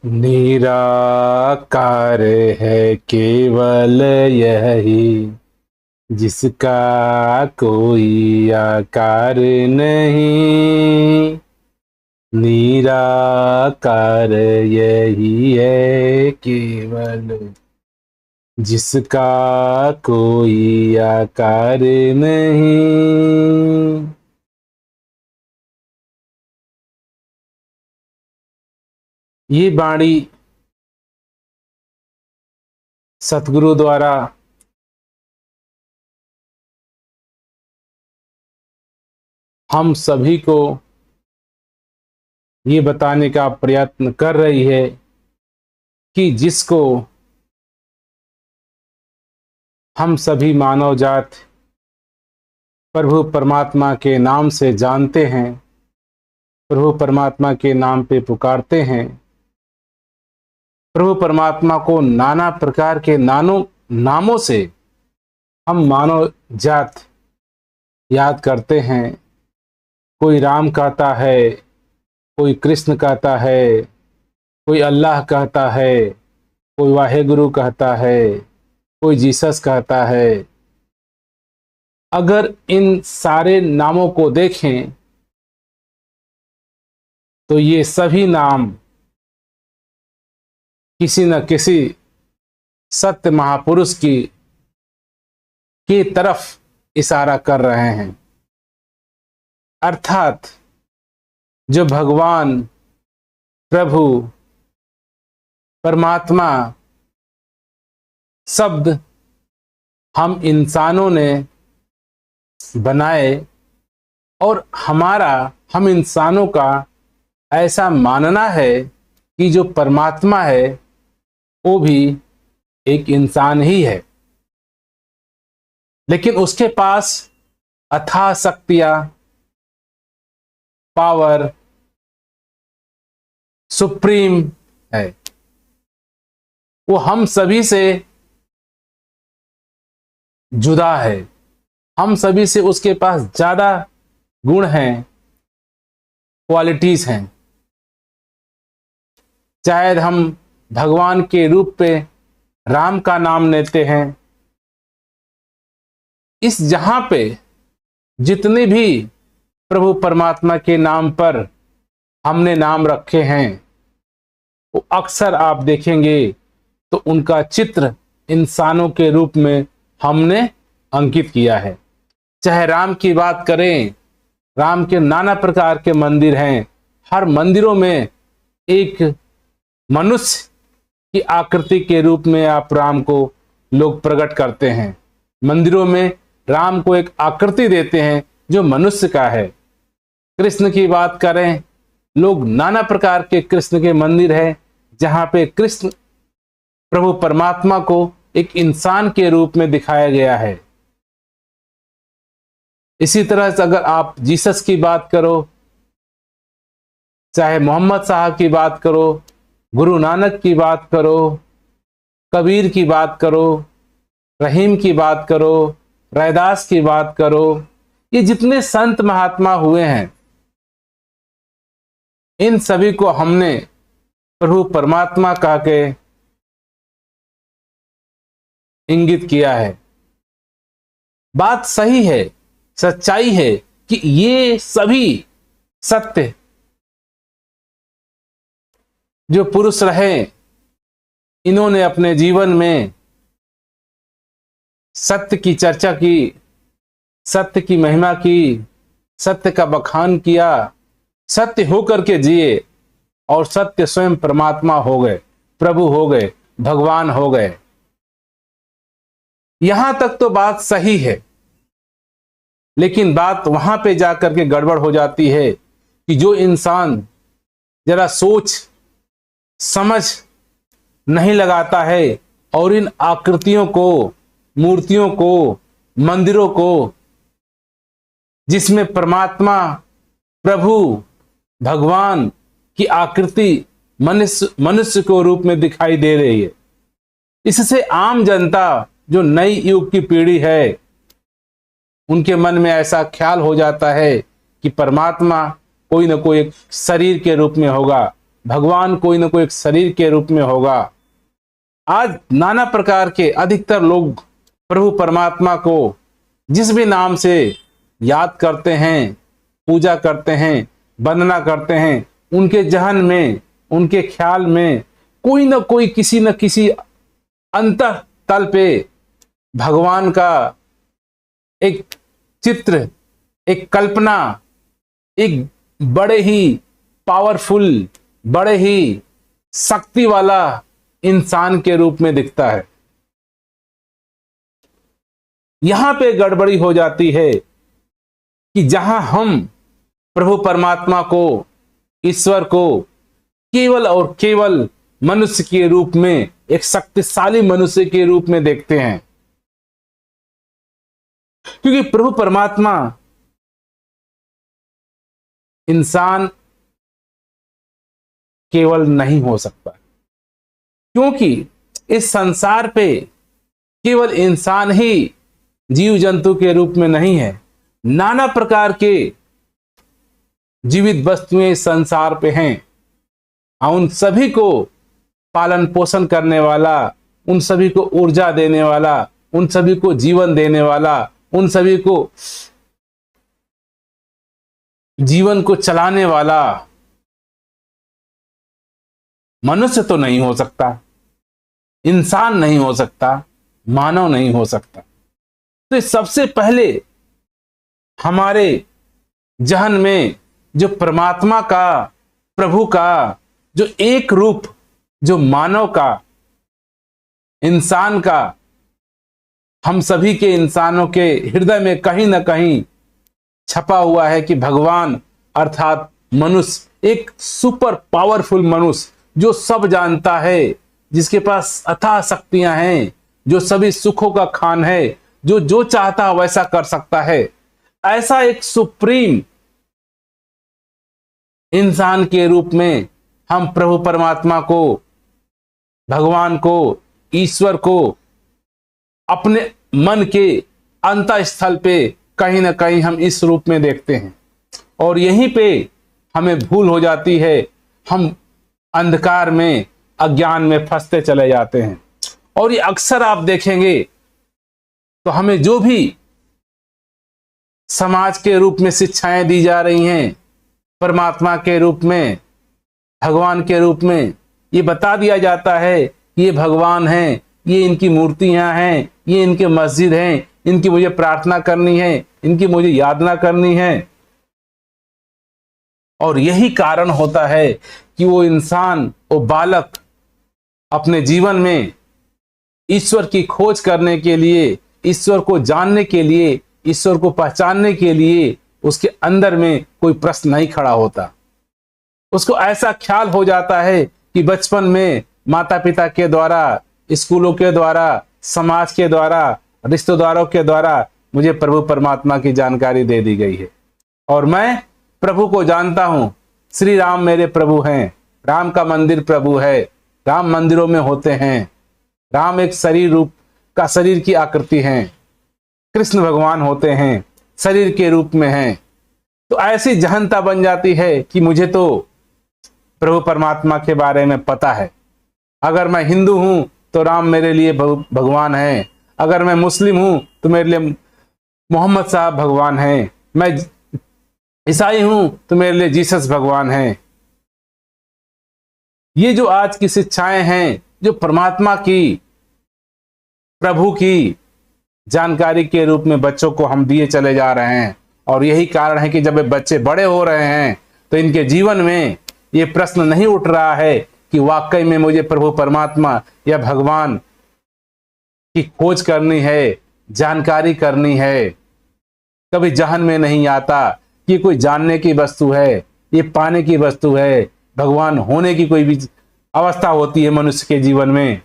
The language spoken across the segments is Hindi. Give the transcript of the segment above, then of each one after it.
निराकार है केवल यही, जिसका कोई आकार नहीं। निराकार यही है केवल, जिसका कोई आकार नहीं। ये वाणी सतगुरु द्वारा हम सभी को ये बताने का प्रयत्न कर रही है कि जिसको हम सभी मानव जात प्रभु परमात्मा के नाम से जानते हैं, प्रभु परमात्मा के नाम पे पुकारते हैं, प्रभु परमात्मा को नाना प्रकार के नामों से हम मानव जात याद करते हैं। कोई राम कहता है, कोई कृष्ण कहता है, कोई अल्लाह कहता है, कोई वाहेगुरु कहता है, कोई जीसस कहता है। अगर इन सारे नामों को देखें तो ये सभी नाम किसी न किसी सत्य महापुरुष की तरफ इशारा कर रहे हैं। अर्थात जो भगवान प्रभु परमात्मा शब्द हम इंसानों ने बनाए और हम इंसानों का ऐसा मानना है कि जो परमात्मा है वो भी एक इंसान ही है, लेकिन उसके पास अथाह शक्तियां, पावर सुप्रीम है। वो हम सभी से जुदा है, हम सभी से उसके पास ज्यादा गुण हैं, क्वालिटीज हैं। चाहे हम भगवान के रूप पे राम का नाम लेते हैं, इस जहां पे जितने भी प्रभु परमात्मा के नाम पर हमने नाम रखे हैं, वो अक्सर आप देखेंगे तो उनका चित्र इंसानों के रूप में हमने अंकित किया है। चाहे राम की बात करें, राम के नाना प्रकार के मंदिर हैं, हर मंदिरों में एक मनुष्य की आकृति के रूप में आप राम को लोग प्रकट करते हैं। मंदिरों में राम को एक आकृति देते हैं जो मनुष्य का है। कृष्ण की बात करें, लोग नाना प्रकार के कृष्ण के मंदिर हैं जहां पे कृष्ण प्रभु परमात्मा को एक इंसान के रूप में दिखाया गया है। इसी तरह से अगर आप जीसस की बात करो, चाहे मोहम्मद साहब की बात करो, गुरु नानक की बात करो, कबीर की बात करो, रहीम की बात करो, रैदास की बात करो, ये जितने संत महात्मा हुए हैं, इन सभी को हमने प्रभु परमात्मा कह के इंगित किया है। बात सही है, सच्चाई है कि ये सभी सत्य जो पुरुष रहे, इन्होंने अपने जीवन में सत्य की चर्चा की, सत्य की महिमा की, सत्य का बखान किया, सत्य होकर के जिए और सत्य स्वयं परमात्मा हो गए, प्रभु हो गए, भगवान हो गए। यहां तक तो बात सही है, लेकिन बात वहां पे जाकर के गड़बड़ हो जाती है कि जो इंसान जरा सोच समझ नहीं लगाता है और इन आकृतियों को, मूर्तियों को, मंदिरों को, जिसमें परमात्मा प्रभु भगवान की आकृति मनुष्य को रूप में दिखाई दे रही है, इससे आम जनता जो नई युग की पीढ़ी है, उनके मन में ऐसा ख्याल हो जाता है कि परमात्मा कोई ना कोई एक शरीर के रूप में होगा, भगवान कोई ना कोई एक शरीर के रूप में होगा। आज नाना प्रकार के अधिकतर लोग प्रभु परमात्मा को जिस भी नाम से याद करते हैं, पूजा करते हैं, वंदना करते हैं, उनके जहन में, उनके ख्याल में कोई ना कोई किसी न किसी अंतः तल पे भगवान का एक चित्र, एक कल्पना, एक बड़े ही पावरफुल, बड़े ही शक्ति वाला इंसान के रूप में दिखता है। यहां पे गड़बड़ी हो जाती है कि जहां हम प्रभु परमात्मा को, ईश्वर को केवल और केवल मनुष्य के रूप में, एक शक्तिशाली मनुष्य के रूप में देखते हैं, क्योंकि प्रभु परमात्मा इंसान केवल नहीं हो सकता, क्योंकि इस संसार पे केवल इंसान ही जीव जंतु के रूप में नहीं है। नाना प्रकार के जीवित वस्तुएं इस संसार पे हैं, और उन सभी को पालन पोषण करने वाला, उन सभी को ऊर्जा देने वाला, उन सभी को जीवन देने वाला, उन सभी को जीवन को चलाने वाला मनुष्य तो नहीं हो सकता, इंसान नहीं हो सकता, मानव नहीं हो सकता। तो सबसे पहले हमारे जहन में जो परमात्मा का, प्रभु का जो एक रूप, जो मानव का, इंसान का, हम सभी के इंसानों के हृदय में कहीं ना कहीं छपा हुआ है कि भगवान अर्थात मनुष्य, एक सुपर पावरफुल मनुष्य जो सब जानता है, जिसके पास अथाह शक्तियां हैं, जो सभी सुखों का खान है, जो जो चाहता वैसा कर सकता है, ऐसा एक सुप्रीम इंसान के रूप में हम प्रभु परमात्मा को, भगवान को, ईश्वर को अपने मन के अंतः स्थल पे कहीं ना कहीं हम इस रूप में देखते हैं, और यहीं पे हमें भूल हो जाती है। हम अंधकार में, अज्ञान में फंसते चले जाते हैं। और ये अक्सर आप देखेंगे तो हमें जो भी समाज के रूप में शिक्षाएं दी जा रही हैं, परमात्मा के रूप में, भगवान के रूप में, ये बता दिया जाता है कि ये भगवान हैं, ये इनकी मूर्तियां हैं, ये इनके मस्जिद हैं, इनकी मुझे प्रार्थना करनी है, इनकी मुझे यादना करनी है। और यही कारण होता है कि वो इंसान, वो बालक अपने जीवन में ईश्वर की खोज करने के लिए, ईश्वर को जानने के लिए, ईश्वर को पहचानने के लिए उसके अंदर में कोई प्रश्न नहीं खड़ा होता। उसको ऐसा ख्याल हो जाता है कि बचपन में माता पिता के द्वारा, स्कूलों के द्वारा, समाज के द्वारा, रिश्तेदारों के द्वारा मुझे प्रभु परमात्मा की जानकारी दे दी गई है, और मैं प्रभु को जानता हूं। श्री राम मेरे प्रभु हैं, राम का मंदिर प्रभु है, राम मंदिरों में होते हैं, राम एक शरीर रूप का, शरीर की आकृति है, कृष्ण भगवान होते हैं, शरीर के रूप में हैं। तो ऐसी जहनता बन जाती है कि मुझे तो प्रभु परमात्मा के बारे में पता है। अगर मैं हिंदू हूं तो राम मेरे लिए भगवान है, अगर मैं मुस्लिम हूं तो मेरे लिए मोहम्मद साहब भगवान हैं, मैं ईसाई हूं तो मेरे लिए जीसस भगवान हैं। ये जो आज की शिक्षाएं हैं, जो परमात्मा की, प्रभु की जानकारी के रूप में बच्चों को हम दिए चले जा रहे हैं, और यही कारण है कि जब ये बच्चे बड़े हो रहे हैं तो इनके जीवन में ये प्रश्न नहीं उठ रहा है कि वाकई में मुझे प्रभु परमात्मा या भगवान की खोज करनी है, जानकारी करनी है। कभी जहन में नहीं आता कि कोई जानने की वस्तु है, ये पाने की वस्तु है, भगवान होने की कोई भी अवस्था होती है मनुष्य के जीवन में।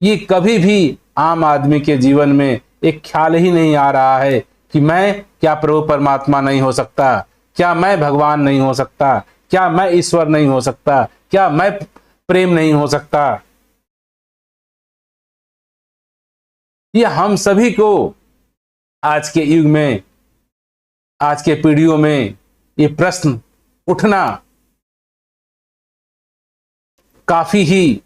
ये कभी भी आम आदमी के जीवन में एक ख्याल ही नहीं आ रहा है कि मैं क्या प्रभु परमात्मा नहीं हो सकता, क्या मैं भगवान नहीं हो सकता, क्या मैं ईश्वर नहीं हो सकता, क्या मैं प्रेम नहीं हो सकता। ये हम सभी को आज के युग में, आज के पीढ़ियों में ये प्रश्न उठना काफी ही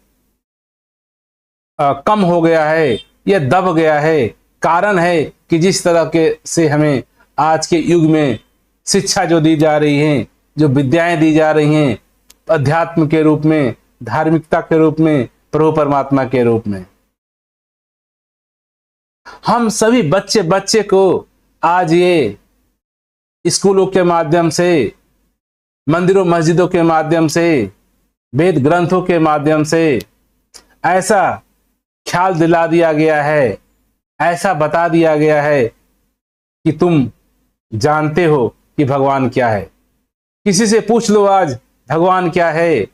कम हो गया है, यह दब गया है। कारण है कि जिस तरह के से हमें आज के युग में शिक्षा जो दी जा रही है, जो विद्याएं दी जा रही हैं, अध्यात्म के रूप में, धार्मिकता के रूप में, प्रभु परमात्मा के रूप में, हम सभी बच्चे बच्चे को आज ये स्कूलों के माध्यम से, मंदिरों मस्जिदों के माध्यम से, वेद ग्रंथों के माध्यम से ऐसा ख्याल दिला दिया गया है, ऐसा बता दिया गया है कि तुम जानते हो कि भगवान क्या है। किसी से पूछ लो आज भगवान क्या है,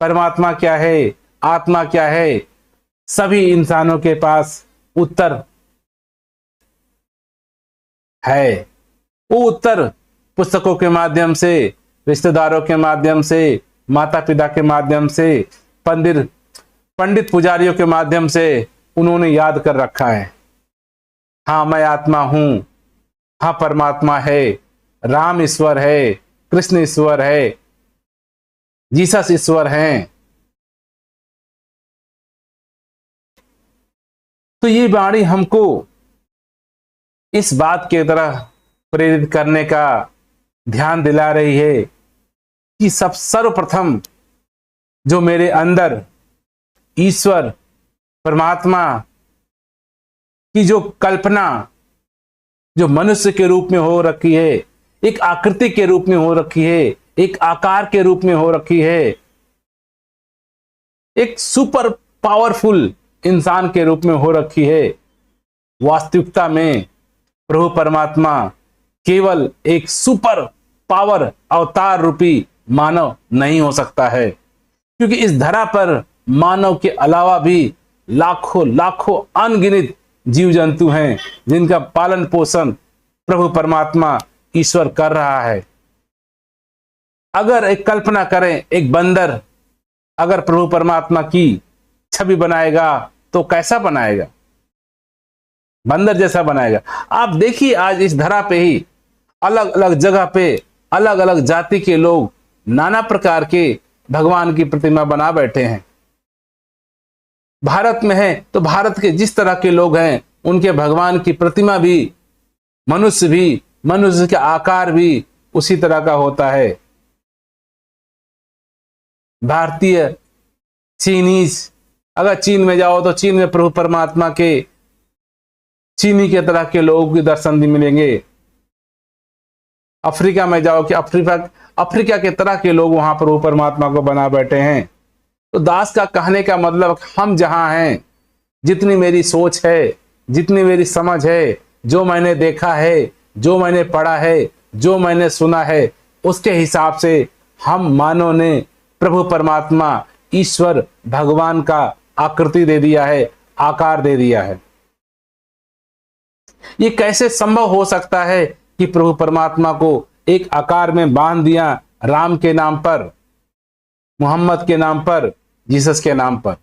परमात्मा क्या है, आत्मा क्या है, सभी इंसानों के पास उत्तर है। वो उत्तर पुस्तकों के माध्यम से, रिश्तेदारों के माध्यम से, माता पिता के माध्यम से, पंडित पुजारियों के माध्यम से उन्होंने याद कर रखा है। हाँ, मैं आत्मा हूं, हाँ परमात्मा है, राम ईश्वर है, कृष्ण ईश्वर है, जीसस ईश्वर हैं। तो ये वाणी हमको इस बात की तरह प्रेरित करने का ध्यान दिला रही है कि सब सर्वप्रथम जो मेरे अंदर ईश्वर परमात्मा की जो कल्पना जो मनुष्य के रूप में हो रखी है, एक आकृति के रूप में हो रखी है, एक आकार के रूप में हो रखी है, एक सुपर पावरफुल इंसान के रूप में हो रखी है, वास्तविकता में प्रभु परमात्मा केवल एक सुपर पावर अवतार रूपी मानव नहीं हो सकता है, क्योंकि इस धरा पर मानव के अलावा भी लाखों लाखों अनगिनत जीव जंतु हैं जिनका पालन पोषण प्रभु परमात्मा ईश्वर कर रहा है। अगर एक कल्पना करें, एक बंदर अगर प्रभु परमात्मा की छवि बनाएगा तो कैसा बनाएगा? बंदर जैसा बनाएगा। आप देखिए आज इस धरा पे ही अलग अलग जगह पे अलग अलग जाति के लोग नाना प्रकार के भगवान की प्रतिमा बना बैठे हैं। भारत में है तो भारत के जिस तरह के लोग हैं उनके भगवान की प्रतिमा भी, मनुष्य का आकार भी उसी तरह का होता है। भारतीय, चीनीज, अगर चीन में जाओ तो चीन में प्रभु परमात्मा के चीनी के तरह के लोगों के दर्शन भी मिलेंगे। अफ्रीका में जाओ कि अफ्रीका के तरह के लोग वहां प्रभु परमात्मा को बना बैठे हैं। तो दास का कहने का मतलब हम जहां हैं, जितनी मेरी सोच है, जितनी मेरी समझ है, जो मैंने देखा है, जो मैंने पढ़ा है, जो मैंने सुना है, उसके हिसाब से हम मानव ने प्रभु परमात्मा ईश्वर भगवान का आकृति दे दिया है, आकार दे दिया है। ये कैसे संभव हो सकता है कि प्रभु परमात्मा को एक आकार में बांध दिया, राम के नाम पर, मोहम्मद के नाम पर, जीसस के नाम पर?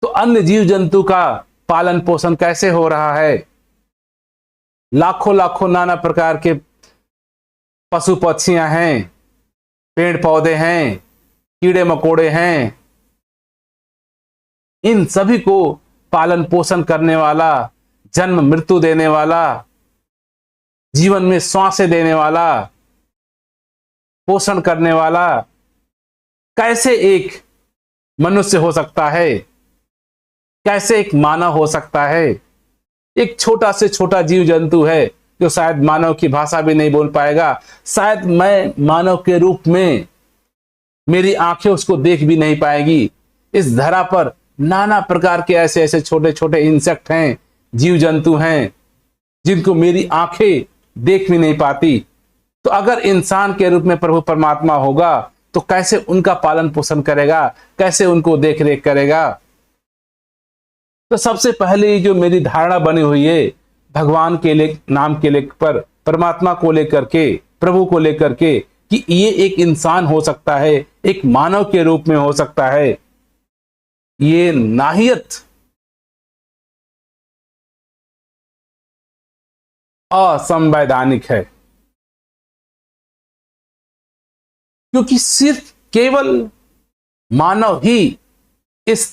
तो अन्य जीव जंतु का पालन पोषण कैसे हो रहा है? लाखों लाखों नाना प्रकार के पशु पक्षियां हैं, पेड़ पौधे हैं, कीड़े मकोड़े हैं। इन सभी को पालन पोषण करने वाला, जन्म मृत्यु देने वाला, जीवन में श्वासें देने वाला, पोषण करने वाला कैसे एक मनुष्य हो सकता है? कैसे एक मानव हो सकता है? एक छोटा से छोटा जीव जंतु है जो शायद मानव की भाषा भी नहीं बोल पाएगा। शायद मैं मानव के रूप में, मेरी आंखें उसको देख भी नहीं पाएगी। इस धरा पर नाना प्रकार के ऐसे ऐसे छोटे छोटे इंसेक्ट हैं, जीव जंतु हैं, जिनको मेरी आंखें देख भी नहीं पाती। तो अगर इंसान के रूप में प्रभु परमात्मा होगा तो कैसे उनका पालन पोषण करेगा, कैसे उनको देख रेख करेगा? तो सबसे पहले जो मेरी धारणा बनी हुई है भगवान के नाम के लेकर पर, परमात्मा को लेकर के, प्रभु को लेकर के, कि ये एक इंसान हो सकता है, एक मानव के रूप में हो सकता है, ये नाहियत असंवैधानिक है। क्योंकि सिर्फ केवल मानव ही इस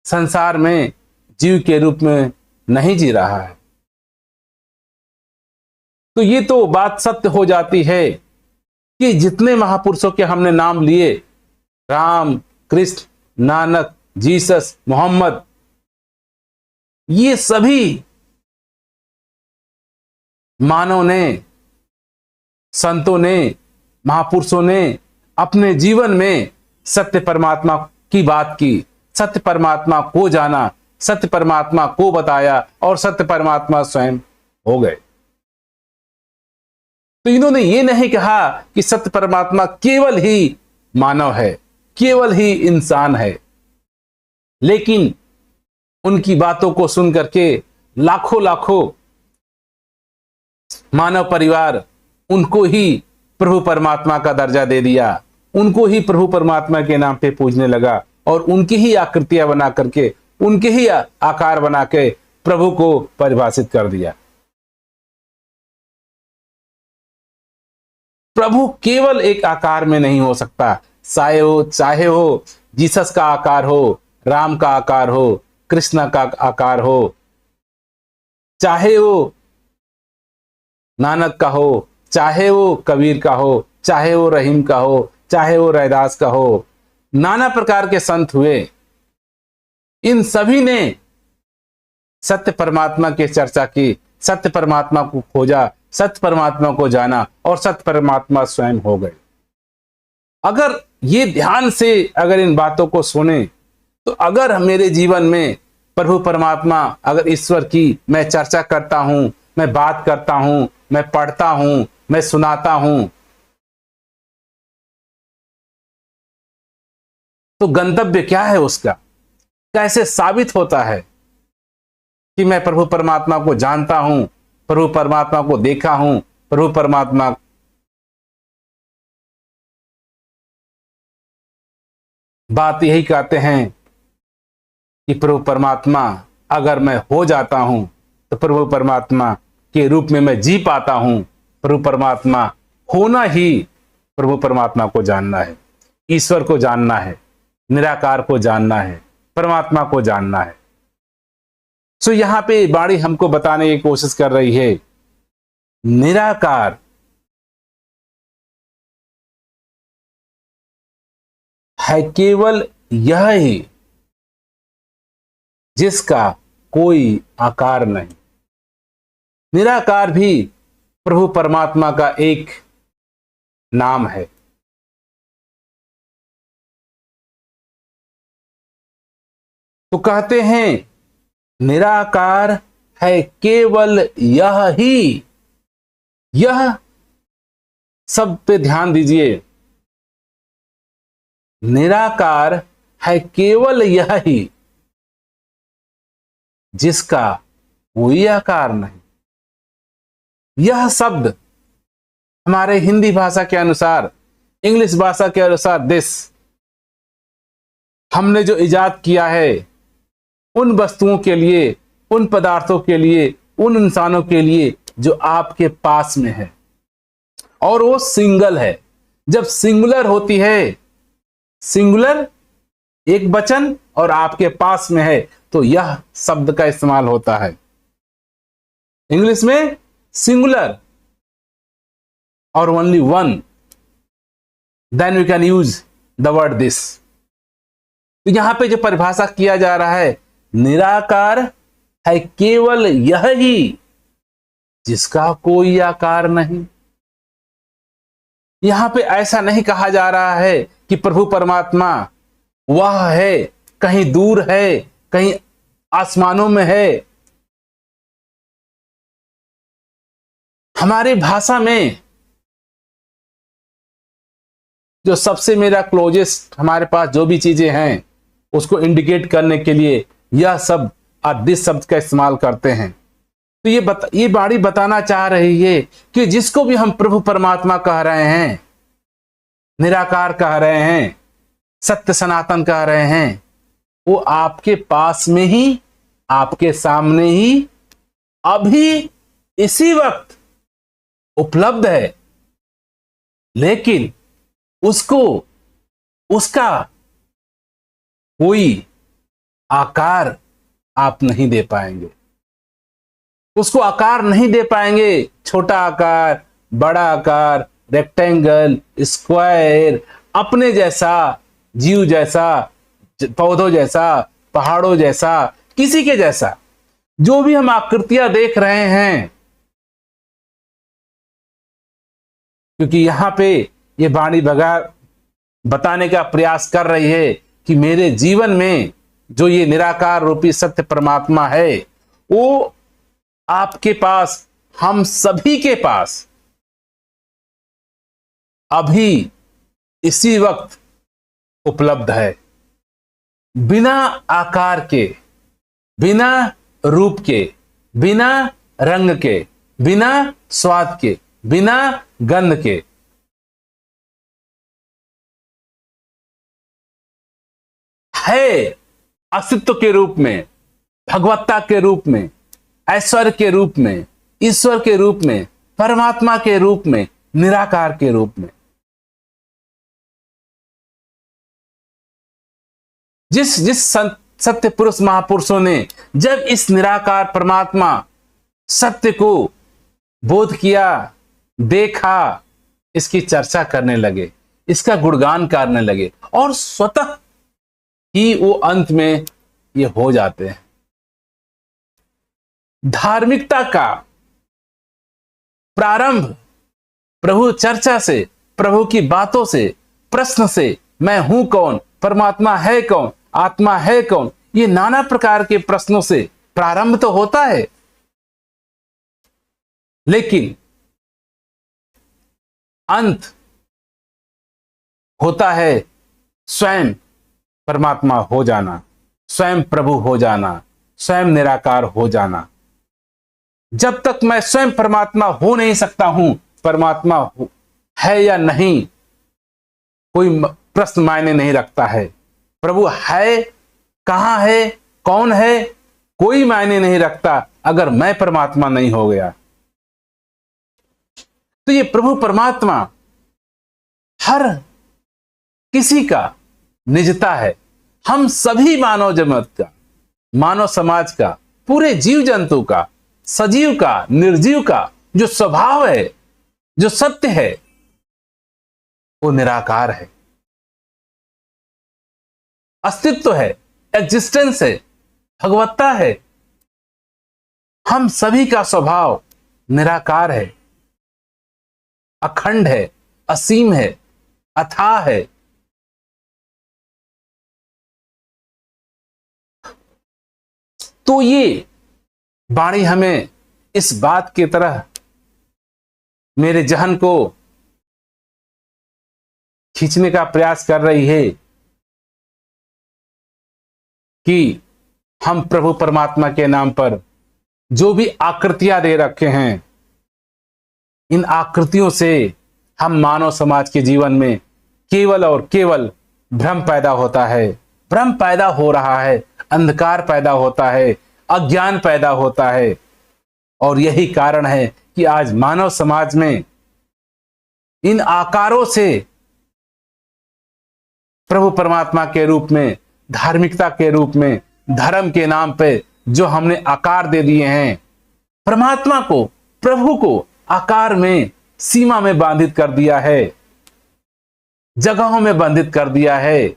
संसार में जीव के रूप में नहीं जी रहा है। तो ये तो बात सत्य हो जाती है कि जितने महापुरुषों के हमने नाम लिए, राम, कृष्ण, नानक, जीसस, मोहम्मद, ये सभी मानव ने, संतों ने, महापुरुषों ने अपने जीवन में सत्य परमात्मा की बात की, सत्य परमात्मा को जाना, सत्य परमात्मा को बताया और सत्य परमात्मा स्वयं हो गए। तो इन्होंने ये नहीं कहा कि सत्य परमात्मा केवल ही मानव है, केवल ही इंसान है, लेकिन उनकी बातों को सुन करके लाखों लाखों मानव परिवार उनको ही प्रभु परमात्मा का दर्जा दे दिया, उनको ही प्रभु परमात्मा के नाम पे पूजने लगा और उनकी ही आकृतियां बना करके, उनके ही आकार बना के प्रभु को परिभाषित कर दिया। प्रभु केवल एक आकार में नहीं हो सकता, चाहे हो जीसस का आकार हो, राम का आकार हो, कृष्ण का आकार हो, चाहे वो नानक का हो, चाहे वो कबीर का हो, चाहे वो रहीम का हो, चाहे वो रैदास का हो, नाना प्रकार के संत हुए। इन सभी ने सत्य परमात्मा की चर्चा की, सत्य परमात्मा को खोजा, सत्य परमात्मा को जाना और सत्य परमात्मा स्वयं हो गए। अगर ये ध्यान से अगर इन बातों को सुने, तो अगर मेरे जीवन में प्रभु परमात्मा, अगर ईश्वर की मैं चर्चा करता हूं, मैं बात करता हूं, मैं पढ़ता हूं, मैं सुनाता हूं, तो गंतव्य क्या है उसका? कैसे साबित होता है कि मैं प्रभु परमात्मा को जानता हूं, प्रभु परमात्मा को देखा हूं, प्रभु परमात्मा बात यही कहते हैं कि प्रभु परमात्मा अगर मैं हो जाता हूं तो प्रभु परमात्मा के रूप में मैं जी पाता हूं। प्रभु परमात्मा होना ही प्रभु परमात्मा को जानना है, ईश्वर को जानना है, निराकार को जानना है, परमात्मा को जानना है। सो यहां पे बाणी हमको बताने की कोशिश कर रही है, निराकार है केवल यह ही जिसका कोई आकार नहीं। निराकार भी प्रभु परमात्मा का एक नाम है। तो कहते हैं निराकार है केवल यह ही, यह सब पे ध्यान दीजिए, निराकार है केवल यह ही जिसका कोई आकार नहीं। यह शब्द हमारे हिंदी भाषा के अनुसार, इंग्लिश भाषा के अनुसार दिस, हमने जो इजाद किया है उन वस्तुओं के लिए, उन पदार्थों के लिए, उन इंसानों के लिए जो आपके पास में है, और वो सिंगल है। जब सिंगुलर होती है, सिंगुलर एक वचन और आपके पास में है, तो यह शब्द का इस्तेमाल होता है। इंग्लिश में सिंगुलर और only one, then we can use the word this. तो यहां पे जो परिभाषा किया जा रहा है, निराकार है केवल यह ही जिसका कोई आकार नहीं। यहां पे ऐसा नहीं कहा जा रहा है कि प्रभु परमात्मा वह है, कहीं दूर है, कहीं आसमानों में है। हमारी भाषा में जो सबसे मेरा क्लोजेस्ट, हमारे पास जो भी चीजें हैं उसको इंडिकेट करने के लिए यह शब्द और दिस शब्द का इस्तेमाल करते हैं। तो ये बाणी बताना चाह रही है कि जिसको भी हम प्रभु परमात्मा कह रहे हैं, निराकार कह रहे हैं, सत्य सनातन कह रहे हैं, वो आपके पास में ही, आपके सामने ही, अभी इसी वक्त उपलब्ध है। लेकिन उसको, उसका कोई आकार आप नहीं दे पाएंगे, उसको आकार नहीं दे पाएंगे। छोटा आकार, बड़ा आकार, रेक्टेंगल, स्क्वायर, अपने जैसा, जीव जैसा, पौधों जैसा, पहाड़ों जैसा, किसी के जैसा, जो भी हम आकृतियां देख रहे हैं, क्योंकि यहां पे ये वाणी बताने का प्रयास कर रही है कि मेरे जीवन में जो ये निराकार रूपी सत्य परमात्मा है, वो आपके पास, हम सभी के पास अभी इसी वक्त उपलब्ध है, बिना आकार के, बिना रूप के, बिना रंग के, बिना स्वाद के, बिना गंध के। है अस्तित्व के रूप में, भगवत्ता के रूप में, ऐश्वर्य के रूप में, ईश्वर के रूप में, परमात्मा के रूप में, निराकार के रूप में। जिस सत्य पुरुष महापुरुषों ने जब इस निराकार परमात्मा सत्य को बोध किया, देखा, इसकी चर्चा करने लगे, इसका गुणगान करने लगे, और स्वतः ही वो अंत में ये हो जाते हैं। धार्मिकता का प्रारंभ प्रभु चर्चा से, प्रभु की बातों से, प्रश्न से, मैं हूं कौन, परमात्मा है कौन, आत्मा है कौन, ये नाना प्रकार के प्रश्नों से प्रारंभ तो होता है, लेकिन अंत होता है स्वयं परमात्मा हो जाना, स्वयं प्रभु हो जाना, स्वयं निराकार हो जाना। जब तक मैं स्वयं परमात्मा हो नहीं सकता हूं, परमात्मा है या नहीं कोई प्रश्न मायने नहीं रखता है। प्रभु है, कहां है, कौन है, कोई मायने नहीं रखता अगर मैं परमात्मा नहीं हो गया। तो ये प्रभु परमात्मा हर किसी का निजता है, हम सभी मानव जगत का, मानव समाज का, पूरे जीव जंतु का, सजीव का, निर्जीव का जो स्वभाव है, जो सत्य है, वो निराकार है, अस्तित्व है, एग्जिस्टेंस है, भगवत्ता है। हम सभी का स्वभाव निराकार है, अखंड है, असीम है, अथाह है। तो ये वाणी हमें इस बात की तरह मेरे जहन को खींचने का प्रयास कर रही है कि हम प्रभु परमात्मा के नाम पर जो भी आकृतियां दे रखे हैं, इन आकृतियों से हम मानव समाज के जीवन में केवल और केवल भ्रम पैदा होता है, भ्रम पैदा हो रहा है, अंधकार पैदा होता है, अज्ञान पैदा होता है। और यही कारण है कि आज मानव समाज में इन आकारों से प्रभु परमात्मा के रूप में, धार्मिकता के रूप में, धर्म के नाम पे जो हमने आकार दे दिए हैं, परमात्मा को, प्रभु को आकार में, सीमा में बांधित कर दिया है, जगहों में बांधित कर दिया है,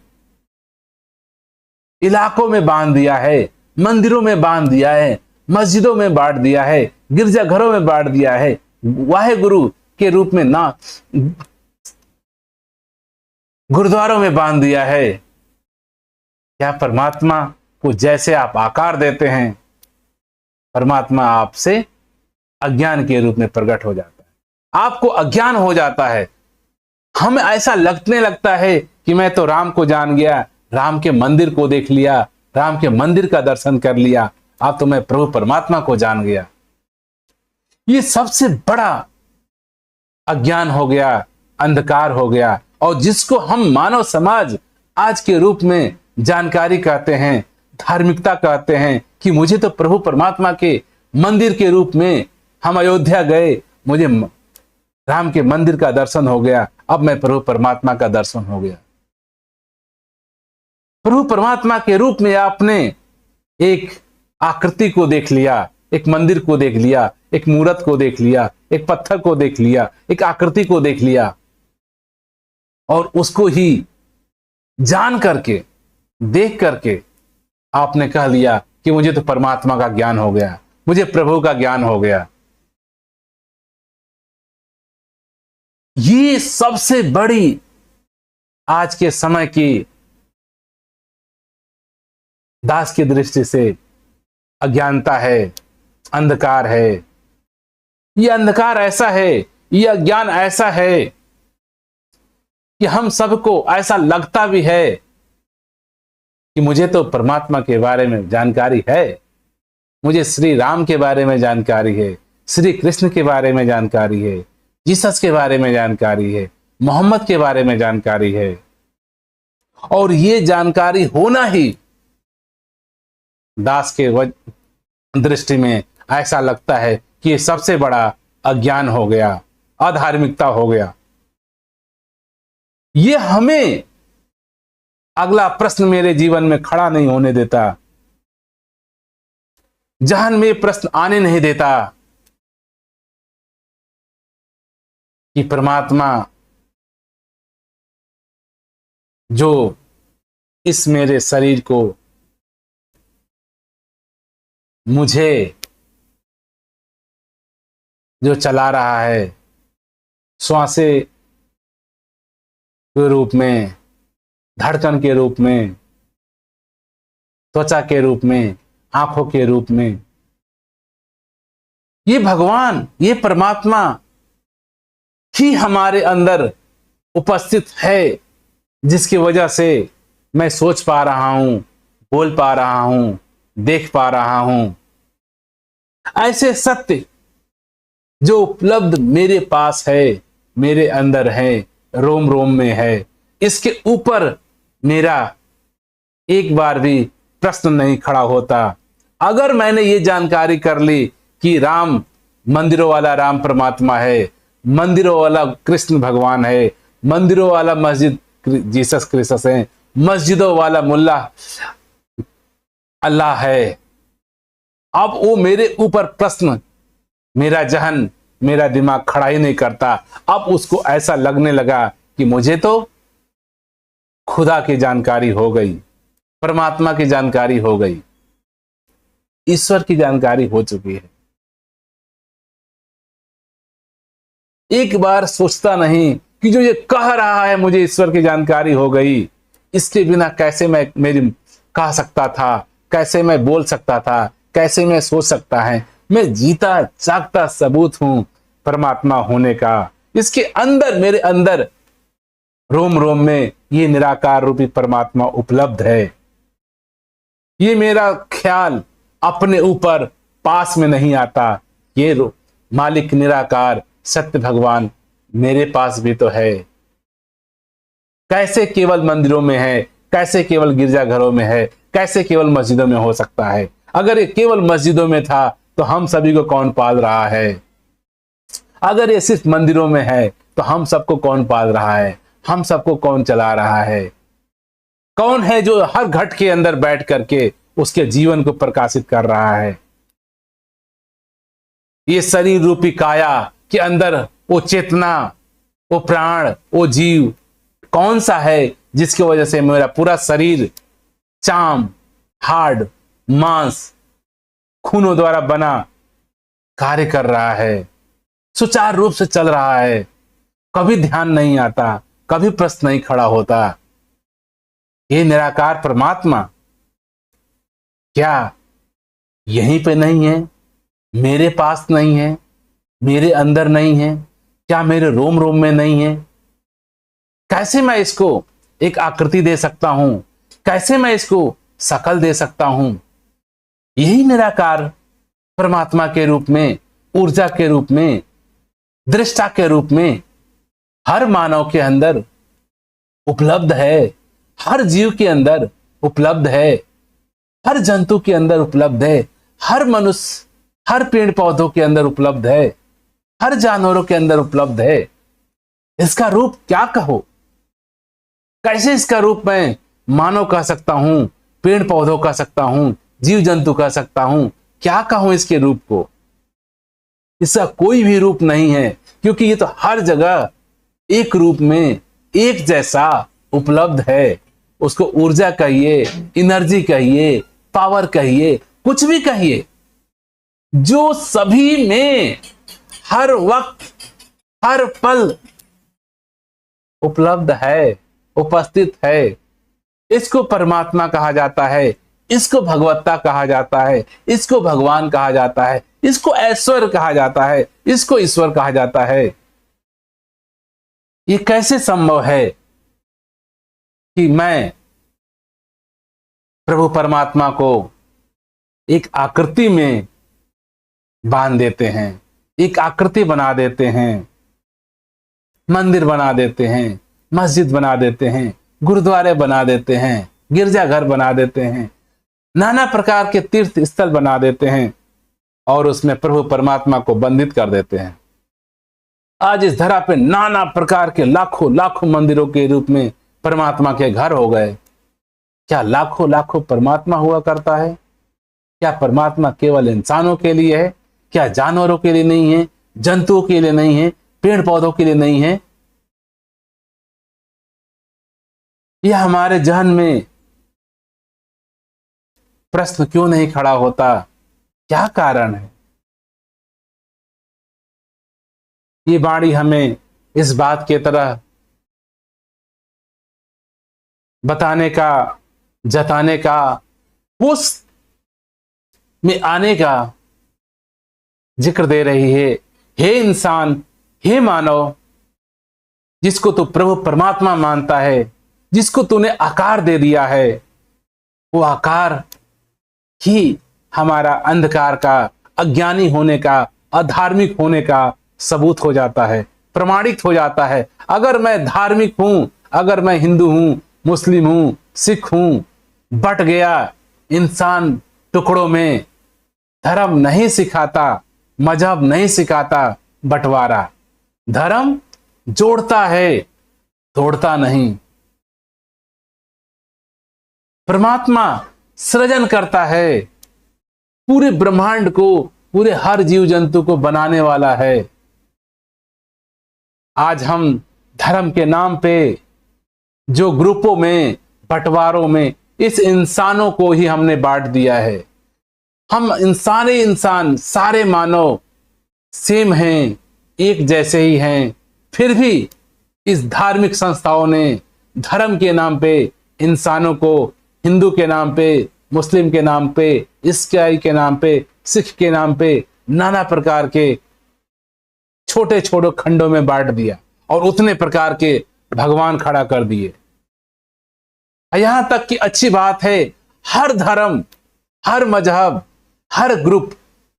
इलाकों में बांध दिया है, मंदिरों में बांध दिया है, मस्जिदों में बांट दिया है, गिरजाघरों में बांट दिया है, वाहे गुरु के रूप में ना गुरुद्वारों में बांध दिया है। क्या परमात्मा को जैसे आप आकार देते हैं, परमात्मा आपसे अज्ञान के रूप में प्रकट हो जाता है, आपको अज्ञान हो जाता है। हमें ऐसा लगने लगता है कि मैं तो राम को जान गया, राम के मंदिर को देख लिया, राम के मंदिर का दर्शन कर लिया, अब तो मैं प्रभु परमात्मा को जान गया। ये सबसे बड़ा अज्ञान हो गया, अंधकार हो गया, और जिसको हम मानव समाज आज के रूप में जानकारी कहते हैं, धार्मिकता कहते हैं कि मुझे तो प्रभु परमात्मा के मंदिर के रूप में, हम अयोध्या गए, मुझे राम के मंदिर का दर्शन हो गया, अब मैं प्रभु परमात्मा का दर्शन हो गया। प्रभु परमात्मा के रूप में आपने एक आकृति को देख लिया, एक मंदिर को देख लिया, एक मूर्त को देख लिया, एक पत्थर को देख लिया, एक आकृति को देख लिया, और उसको ही जान करके, देख करके आपने कह लिया कि मुझे तो परमात्मा का ज्ञान हो गया, मुझे प्रभु का ज्ञान हो गया। ये सबसे बड़ी आज के समय की दास की दृष्टि से अज्ञानता है, अंधकार है। यह अंधकार ऐसा है, यह अज्ञान ऐसा है कि हम सबको ऐसा लगता भी है कि मुझे तो परमात्मा के बारे में जानकारी है, मुझे श्री राम के बारे में जानकारी है, श्री कृष्ण के बारे में जानकारी है, जीसस के बारे में जानकारी है, मोहम्मद के बारे में जानकारी है। और ये जानकारी होना ही दास के दृष्टि में ऐसा लगता है कि ये सबसे बड़ा अज्ञान हो गया, अधार्मिकता हो गया। ये हमें अगला प्रश्न मेरे जीवन में खड़ा नहीं होने देता, जहन में प्रश्न आने नहीं देता कि परमात्मा जो इस मेरे शरीर को, मुझे जो चला रहा है, श्वासे के रूप में, धड़कन के रूप में, त्वचा के रूप में, आंखों के रूप में, ये भगवान, ये परमात्मा ही हमारे अंदर उपस्थित है, जिसकी वजह से मैं सोच पा रहा हूं, बोल पा रहा हूं, देख पा रहा हूं। ऐसे सत्य जो उपलब्ध मेरे पास है, मेरे अंदर है, रोम रोम में है, इसके ऊपर मेरा एक बार भी प्रश्न नहीं खड़ा होता। अगर मैंने ये जानकारी कर ली कि राम, मंदिरों वाला राम परमात्मा है, मंदिरों वाला कृष्ण भगवान है, मंदिरों वाला मस्जिद जीसस क्रिसस है, मस्जिदों वाला मुल्ला अल्लाह है, अब वो मेरे ऊपर प्रश्न, मेरा जहन, मेरा दिमाग खड़ा ही नहीं करता। अब उसको ऐसा लगने लगा कि मुझे तो खुदा की जानकारी हो गई, परमात्मा की जानकारी हो गई, ईश्वर की जानकारी हो चुकी है। एक बार सोचता नहीं कि जो ये कह रहा है मुझे ईश्वर की जानकारी हो गई, इसके बिना कैसे मैं मेरी कह सकता था, कैसे मैं बोल सकता था, कैसे मैं सोच सकता है। मैं जीता जागता सबूत हूं परमात्मा होने का। इसके अंदर, मेरे अंदर रोम रोम में ये निराकार रूपी परमात्मा उपलब्ध है। ये मेरा ख्याल अपने ऊपर पास में नहीं आता, ये मालिक निराकार सत्य भगवान मेरे पास भी तो है। कैसे केवल मंदिरों में है, कैसे केवल गिरजाघरों में है, कैसे केवल मस्जिदों में हो सकता है? अगर ये केवल मस्जिदों में था तो हम सभी को कौन पाल रहा है? अगर ये सिर्फ मंदिरों में है तो हम सबको कौन पाल रहा है? हम सबको कौन चला रहा है? कौन है जो हर घट के अंदर बैठ करके उसके जीवन को प्रकाशित कर रहा है? ये शरीर रूपी काया के अंदर वो चेतना, वो प्राण, वो जीव कौन सा है जिसकी वजह से मेरा पूरा शरीर चाम, हाड़, मांस, खूनों द्वारा बना कार्य कर रहा है, सुचारू रूप से चल रहा है? कभी ध्यान नहीं आता, कभी प्रश्न नहीं खड़ा होता। ये निराकार परमात्मा क्या यहीं पे नहीं है? मेरे पास नहीं है? मेरे अंदर नहीं है? क्या मेरे रोम रोम में नहीं है? कैसे मैं इसको एक आकृति दे सकता हूं? कैसे मैं इसको शकल दे सकता हूं? यही निराकार परमात्मा के रूप में, ऊर्जा के रूप में, दृष्टा के रूप में हर मानव के अंदर उपलब्ध है, हर जीव के अंदर उपलब्ध है, हर जंतु के अंदर उपलब्ध है, हर मनुष्य, हर पेड़ पौधों के अंदर उपलब्ध है, हर जानवरों के अंदर उपलब्ध है। इसका रूप क्या कहो? कैसे इसका रूप मैं मानव कह सकता हूं, पेड़ पौधों कह सकता हूं, जीव जंतु कह सकता हूं, क्या कहूं इसके रूप को? इसका कोई भी रूप नहीं है, क्योंकि ये तो हर जगह एक रूप में एक जैसा उपलब्ध है। उसको ऊर्जा कहिए, एनर्जी कहिए, पावर कहिए, कुछ भी कहिए, जो सभी में हर वक्त हर पल उपलब्ध है, उपस्थित है। इसको परमात्मा कहा जाता है, इसको भगवत्ता कहा जाता है, इसको भगवान कहा जाता है, इसको ऐश्वर्य कहा जाता है, इसको ईश्वर कहा जाता है। ये कैसे संभव है कि मैं प्रभु परमात्मा को एक आकृति में बांध देते हैं, एक आकृति बना देते हैं, मंदिर बना देते हैं, मस्जिद बना देते हैं, गुरुद्वारे बना देते हैं, गिरजाघर बना देते हैं, नाना प्रकार के तीर्थ स्थल बना देते हैं और उसमें प्रभु परमात्मा को बंधित कर देते हैं। आज इस धरा पे नाना प्रकार के लाखों लाखों मंदिरों के रूप में परमात्मा के घर हो गए। क्या लाखों लाखों परमात्मा हुआ करता है? क्या परमात्मा केवल इंसानों के लिए है? क्या जानवरों के लिए नहीं है? जंतुओं के लिए नहीं है? पेड़ पौधों के लिए नहीं है? यह हमारे जहन में प्रश्न क्यों नहीं खड़ा होता? क्या कारण है? ये वाणी हमें इस बात की तरह बताने का, जताने का, होश में आने का जिक्र दे रही है। हे इंसान, हे मानव, जिसको तू प्रभु परमात्मा मानता है, जिसको तूने आकार दे दिया है, वो आकार ही हमारा अंधकार का, अज्ञानी होने का, अधार्मिक होने का सबूत हो जाता है, प्रमाणित हो जाता है। अगर मैं धार्मिक हूं, अगर मैं हिंदू हूं, मुस्लिम हूं, सिख हूं, बट गया इंसान टुकड़ों में। धर्म नहीं सिखाता, मजहब नहीं सिखाता बंटवारा। धर्म जोड़ता है, तोड़ता नहीं। परमात्मा सृजन करता है, पूरे ब्रह्मांड को, पूरे हर जीव जंतु को बनाने वाला है। आज हम धर्म के नाम पे जो ग्रुपों में, बंटवारों में इस इंसानों को ही हमने बांट दिया है। हम इंसान सारे मानव सेम हैं, एक जैसे ही हैं, फिर भी इस धार्मिक संस्थाओं ने धर्म के नाम पे इंसानों को हिंदू के नाम पे, मुस्लिम के नाम पे, ईसाई के नाम पे, सिख के नाम पे नाना प्रकार के छोटे छोटे खंडों में बांट दिया और उतने प्रकार के भगवान खड़ा कर दिए। यहां तक कि अच्छी बात है, हर धर्म, हर मजहब, हर ग्रुप,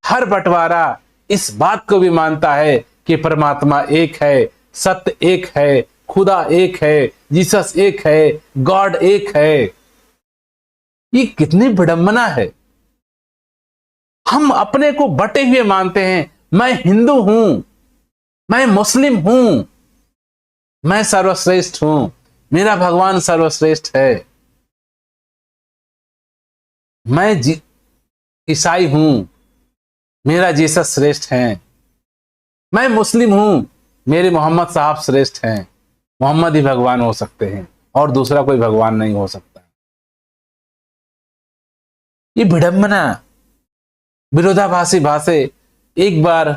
हर बंटवारा इस बात को भी मानता है कि परमात्मा एक है, सत्य एक है, खुदा एक है, जीसस एक है, गॉड एक है। ये कितनी विडंबना है। हम अपने को बटे हुए मानते हैं। मैं हिंदू हूं, मैं मुस्लिम हूं, मैं सर्वश्रेष्ठ हूं, मेरा भगवान सर्वश्रेष्ठ है, मैं ईसाई हूं, मेरा जीसस श्रेष्ठ है, मैं मुस्लिम हूं, मेरे मोहम्मद साहब श्रेष्ठ हैं। मोहम्मद ही भगवान हो सकते हैं और दूसरा कोई भगवान नहीं हो सकता। ये विडंबना, विरोधाभासी भाषे एक बार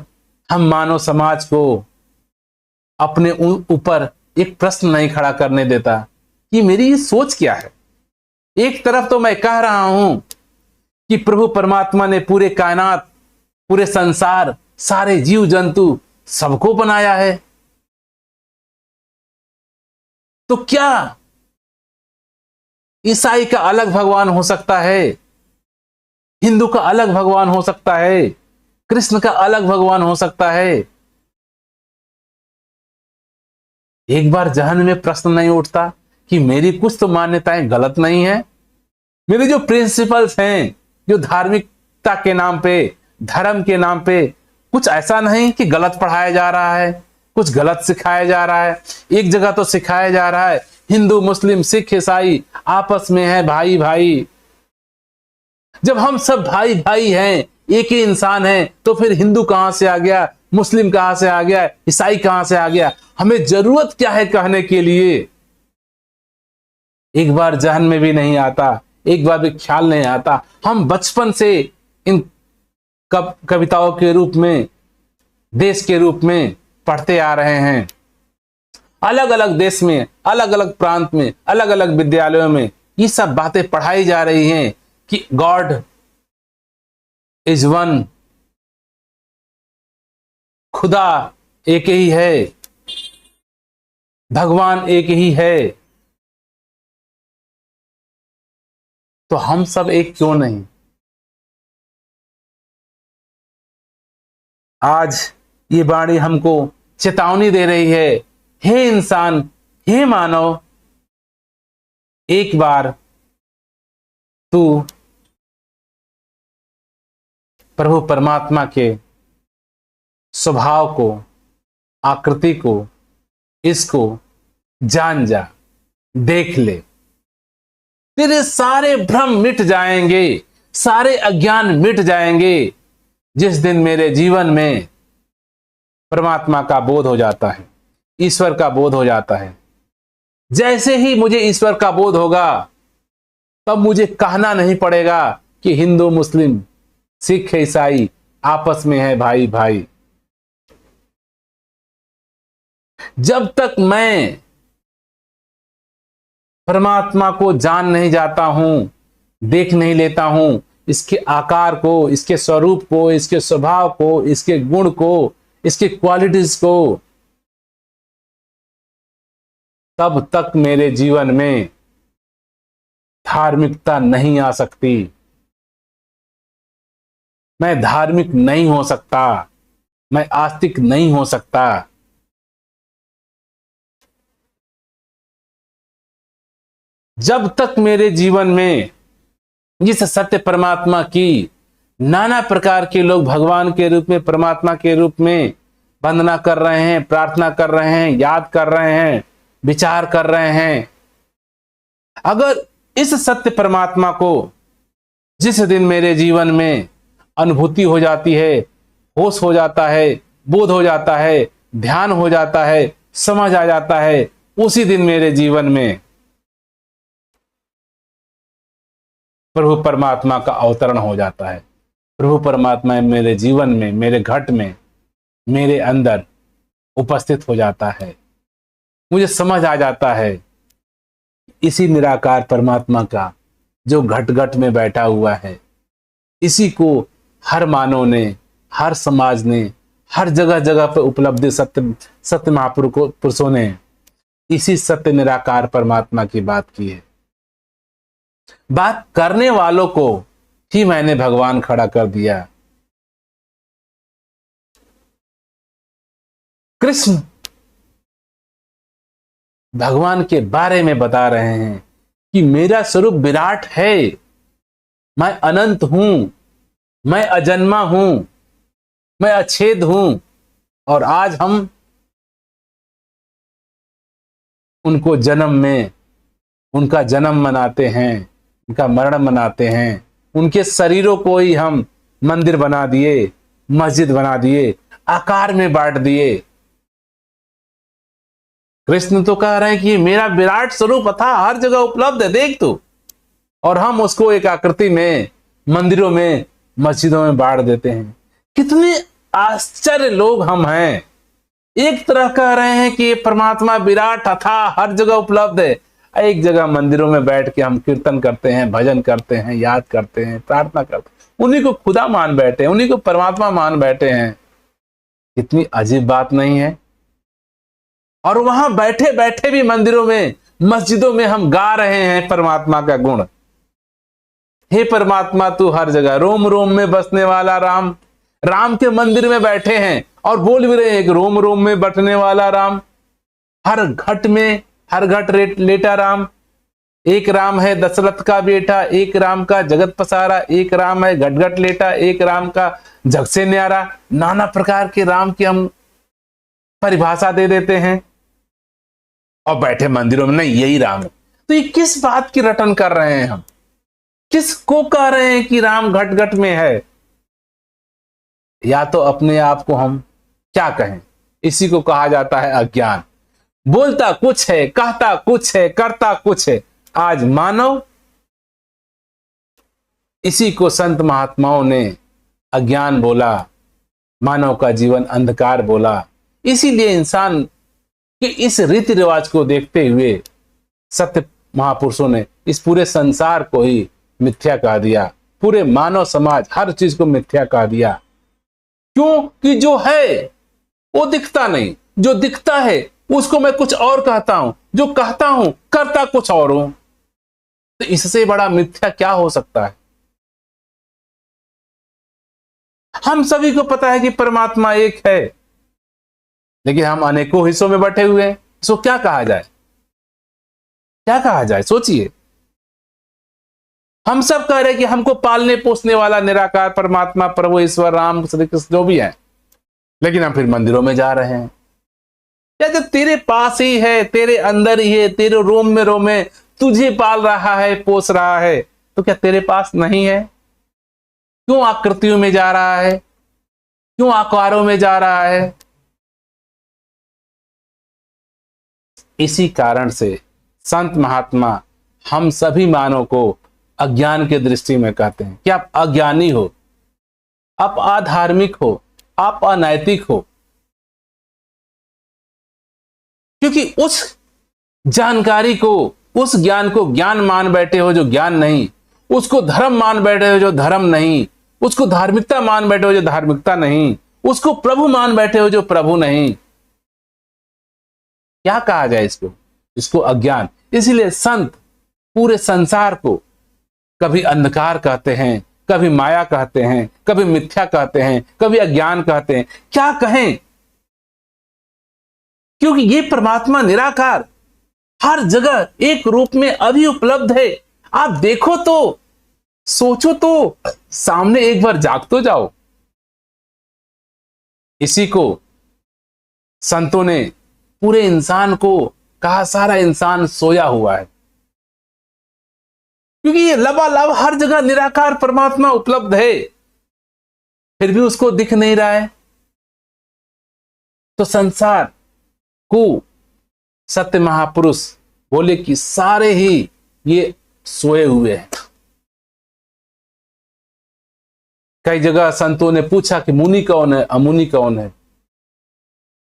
हम मानव समाज को अपने ऊपर एक प्रश्न नहीं खड़ा करने देता कि मेरी ये सोच क्या है। एक तरफ तो मैं कह रहा हूं कि प्रभु परमात्मा ने पूरे कायनात, पूरे संसार, सारे जीव जंतु सबको बनाया है, तो क्या ईसाई का अलग भगवान हो सकता है, हिंदू का अलग भगवान हो सकता है, कृष्ण का अलग भगवान हो सकता है? एक बार जहन में प्रश्न नहीं उठता कि मेरी कुछ तो मान्यताएं गलत नहीं है? मेरे जो प्रिंसिपल्स हैं, जो धार्मिकता के नाम पे, धर्म के नाम पे, कुछ ऐसा नहीं कि गलत पढ़ाया जा रहा है, कुछ गलत सिखाया जा रहा है। एक जगह तो सिखाया जा रहा है हिंदू मुस्लिम सिख ईसाई आपस में है भाई भाई। जब हम सब भाई भाई हैं, एक ही इंसान है, तो फिर हिंदू कहां से आ गया, मुस्लिम कहां से आ गया, ईसाई कहां से आ गया? हमें जरूरत क्या है कहने के लिए? एक बार जहन में भी नहीं आता, एक बार भी ख्याल नहीं आता। हम बचपन से इन कविताओं के रूप में, देश के रूप में पढ़ते आ रहे हैं। अलग अलग देश में, अलग अलग प्रांत में, अलग अलग विद्यालयों में ये सब बातें पढ़ाई जा रही हैं कि गॉड इज वन, खुदा एक ही है, भगवान एक ही है। तो हम सब एक क्यों नहीं? आज ये वाणी हमको चेतावनी दे रही है, हे इंसान, हे मानव, एक बार तू प्रभु परमात्मा के स्वभाव को, आकृति को, इसको जान जा, देख ले। तेरे सारे भ्रम मिट जाएंगे, सारे अज्ञान मिट जाएंगे जिस दिन मेरे जीवन में परमात्मा का बोध हो जाता है, ईश्वर का बोध हो जाता है। जैसे ही मुझे ईश्वर का बोध होगा, तब मुझे कहना नहीं पड़ेगा कि हिंदू मुस्लिम सिख ईसाई आपस में है भाई भाई। जब तक मैं परमात्मा को जान नहीं जाता हूं, देख नहीं लेता हूं, इसके आकार को, इसके स्वरूप को, इसके स्वभाव को, इसके गुण को, इसके क्वालिटीज को, तब तक मेरे जीवन में धार्मिकता नहीं आ सकती। मैं धार्मिक नहीं हो सकता, मैं आस्तिक नहीं हो सकता। जब तक मेरे जीवन में जिस सत्य परमात्मा की नाना प्रकार के लोग भगवान के रूप में, परमात्मा के रूप में वंदना कर रहे हैं, प्रार्थना कर रहे हैं, याद कर रहे हैं, विचार कर रहे हैं, अगर इस सत्य परमात्मा को जिस दिन मेरे जीवन में अनुभूति हो जाती है, होश हो जाता है, बोध हो जाता है, ध्यान हो जाता है, समझ आ जाता है, उसी दिन मेरे जीवन में प्रभु परमात्मा का अवतरण हो जाता है। प्रभु परमात्मा मेरे जीवन में, मेरे घट में, मेरे अंदर उपस्थित हो जाता है। मुझे समझ आ जाता है इसी निराकार परमात्मा का जो घट घट में बैठा हुआ है, इसी को हर मानव ने, हर समाज ने, हर जगह जगह पर उपलब्ध सत्य महापुरुषों ने इसी सत्य निराकार परमात्मा की बात की है। बात करने वालों को ही मैंने भगवान खड़ा कर दिया। कृष्ण भगवान के बारे में बता रहे हैं कि मेरा स्वरूप विराट है, मैं अनंत हूं, मैं अजन्मा हूं, मैं अछेद हूं। और आज हम उनको जन्म में, उनका जन्म मनाते हैं, उनका मरण मनाते हैं, उनके शरीरों को ही हम मंदिर बना दिए, मस्जिद बना दिए, आकार में बांट दिए। कृष्ण तो कह रहे हैं कि मेरा विराट स्वरूप था, हर जगह उपलब्ध है, देख तू। और हम उसको एक आकृति में, मंदिरों में, मस्जिदों में बांट देते हैं। कितने आश्चर्य लोग हम हैं। एक तरह कह रहे हैं कि परमात्मा विराट था, हर जगह उपलब्ध है, एक जगह मंदिरों में बैठ के हम कीर्तन करते हैं, भजन करते हैं, याद करते हैं, प्रार्थना करते हैं, उन्हीं को खुदा मान बैठे हैं, उन्हीं को परमात्मा मान बैठे हैं। कितनी अजीब बात नहीं है? और वहां बैठे बैठे भी मंदिरों में, मस्जिदों में हम गा रहे हैं परमात्मा का गुण। हे परमात्मा, तू हर जगह, रोम रोम में बसने वाला राम। राम के मंदिर में बैठे हैं और बोल भी रहे हैं कि रोम रोम में बसने वाला राम। हर घट में, हर घट लेटा राम। एक राम है दशरथ का बेटा, एक राम का जगत पसारा, एक राम है घट घट लेटा, एक राम का जग से न्यारा। नाना प्रकार के राम की हम परिभाषा दे देते हैं। और बैठे मंदिरों में नहीं यही राम है। तो ये किस बात की रटन कर रहे हैं हम? किसको कह रहे हैं कि राम घट घट में है? या तो अपने आप को हम क्या कहें, इसी को कहा जाता है अज्ञान। बोलता कुछ है, कहता कुछ है, करता कुछ है। आज मानव, इसी को संत महात्माओं ने अज्ञान बोला, मानव का जीवन अंधकार बोला। इसीलिए इंसान के इस रीति रिवाज को देखते हुए सत्य महापुरुषों ने इस पूरे संसार को ही मिथ्या कह दिया, पूरे मानव समाज हर चीज को मिथ्या कह दिया। क्यों? कि जो है वो दिखता नहीं, जो दिखता है उसको मैं कुछ और कहता हूं, जो कहता हूं करता कुछ और हूं। तो इससे बड़ा मिथ्या क्या हो सकता है? हम सभी को पता है कि परमात्मा एक है, लेकिन हम अनेकों हिस्सों में बंटे हुए हैं। इसको क्या कहा जाए? क्या कहा जाए? सोचिए। हम सब कह रहे हैं कि हमको पालने पोसने वाला निराकार परमात्मा, प्रभु ईश्वर, राम, श्री कृष्ण जो भी है, लेकिन हम फिर मंदिरों में जा रहे हैं। या जब तेरे पास ही है, तेरे अंदर ही है, तेरे रोम में रोमे तुझे पाल रहा है, पोस रहा है, तो क्या तेरे पास नहीं है? क्यों आकृतियों में जा रहा है? क्यों आकारों में जा रहा है? इसी कारण से संत महात्मा हम सभी मानव को अज्ञान के दृष्टि में कहते हैं कि आप अज्ञानी हो, आप अधार्मिक हो, आप अनैतिक हो। क्योंकि उस जानकारी को, उस ज्ञान को ज्ञान मान बैठे हो जो ज्ञान नहीं, उसको धर्म मान बैठे हो जो धर्म नहीं, उसको धार्मिकता मान बैठे हो जो धार्मिकता नहीं, उसको प्रभु मान बैठे हो जो प्रभु नहीं। क्या कहा जाए इसको? इसको अज्ञान। इसीलिए संत पूरे संसार को कभी अंधकार कहते हैं, कभी माया कहते हैं, कभी मिथ्या कहते हैं, कभी अज्ञान कहते हैं। क्या कहें? क्योंकि ये परमात्मा निराकार हर जगह एक रूप में अभी उपलब्ध है। आप देखो तो, सोचो तो, सामने एक बार जाग तो जाओ। इसी को संतों ने पूरे इंसान को कहा, सारा इंसान सोया हुआ है। क्योंकि ये लबालब हर जगह निराकार परमात्मा उपलब्ध है, फिर भी उसको दिख नहीं रहा है। तो संसार को सत्य महापुरुष बोले कि सारे ही ये सोए हुए हैं। कई जगह संतों ने पूछा कि मुनि कौन है, अमुनि कौन है?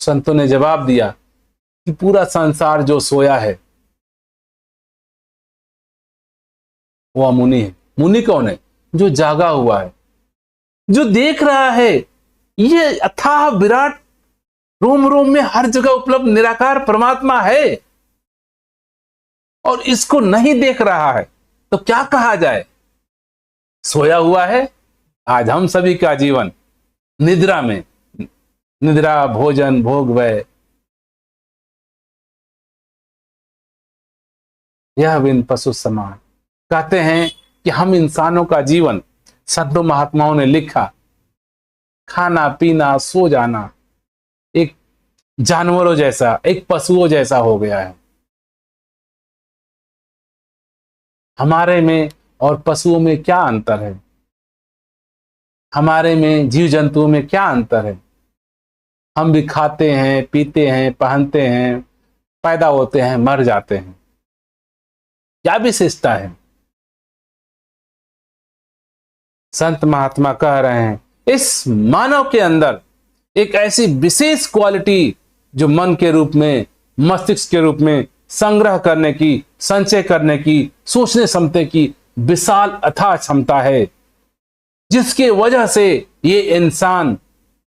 संतों ने जवाब दिया कि पूरा संसार जो सोया है वो अमुनि है। मुनि कौन है? जो जागा हुआ है, जो देख रहा है ये अथाह विराट रोम रोम में हर जगह उपलब्ध निराकार परमात्मा है, और इसको नहीं देख रहा है तो क्या कहा जाए? सोया हुआ है। आज हम सभी का जीवन निद्रा में, निद्रा, भोजन, भोग, वय, यह बिन पशु समान। कहते हैं कि हम इंसानों का जीवन, संतों महात्माओं ने लिखा, खाना पीना सो जाना एक जानवरों जैसा, एक पशुओं जैसा हो गया है। हमारे में और पशुओं में क्या अंतर है? हमारे में, जीव जंतुओं में क्या अंतर है? हम भी खाते हैं, पीते हैं, पहनते हैं, पैदा होते हैं, मर जाते हैं। क्या विशेषता है? संत महात्मा कह रहे हैं इस मानव के अंदर एक ऐसी विशेष क्वालिटी जो मन के रूप में, मस्तिष्क के रूप में संग्रह करने की, संचय करने की, सोचने समझने की विशाल अथाह क्षमता है, जिसके वजह से ये इंसान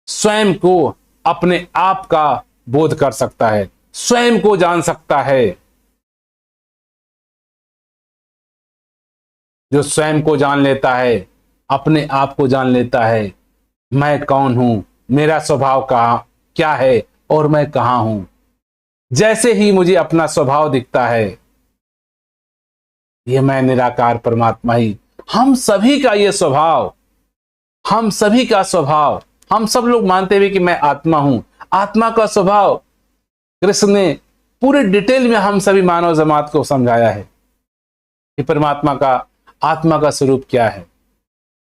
स्वयं को, अपने आप का बोध कर सकता है, स्वयं को जान सकता है। जो स्वयं को जान लेता है, अपने आप को जान लेता है, मैं कौन हूं, मेरा स्वभाव क्या है और मैं कहां हूं। जैसे ही मुझे अपना स्वभाव दिखता है, यह मैं निराकार परमात्मा ही। हम सभी का यह स्वभाव, हम सभी का स्वभाव, हम सब लोग मानते हुए कि मैं आत्मा हूं। आत्मा का स्वभाव कृष्ण ने पूरे डिटेल में हम सभी मानव जमात को समझाया है कि परमात्मा का आत्मा का स्वरूप क्या है।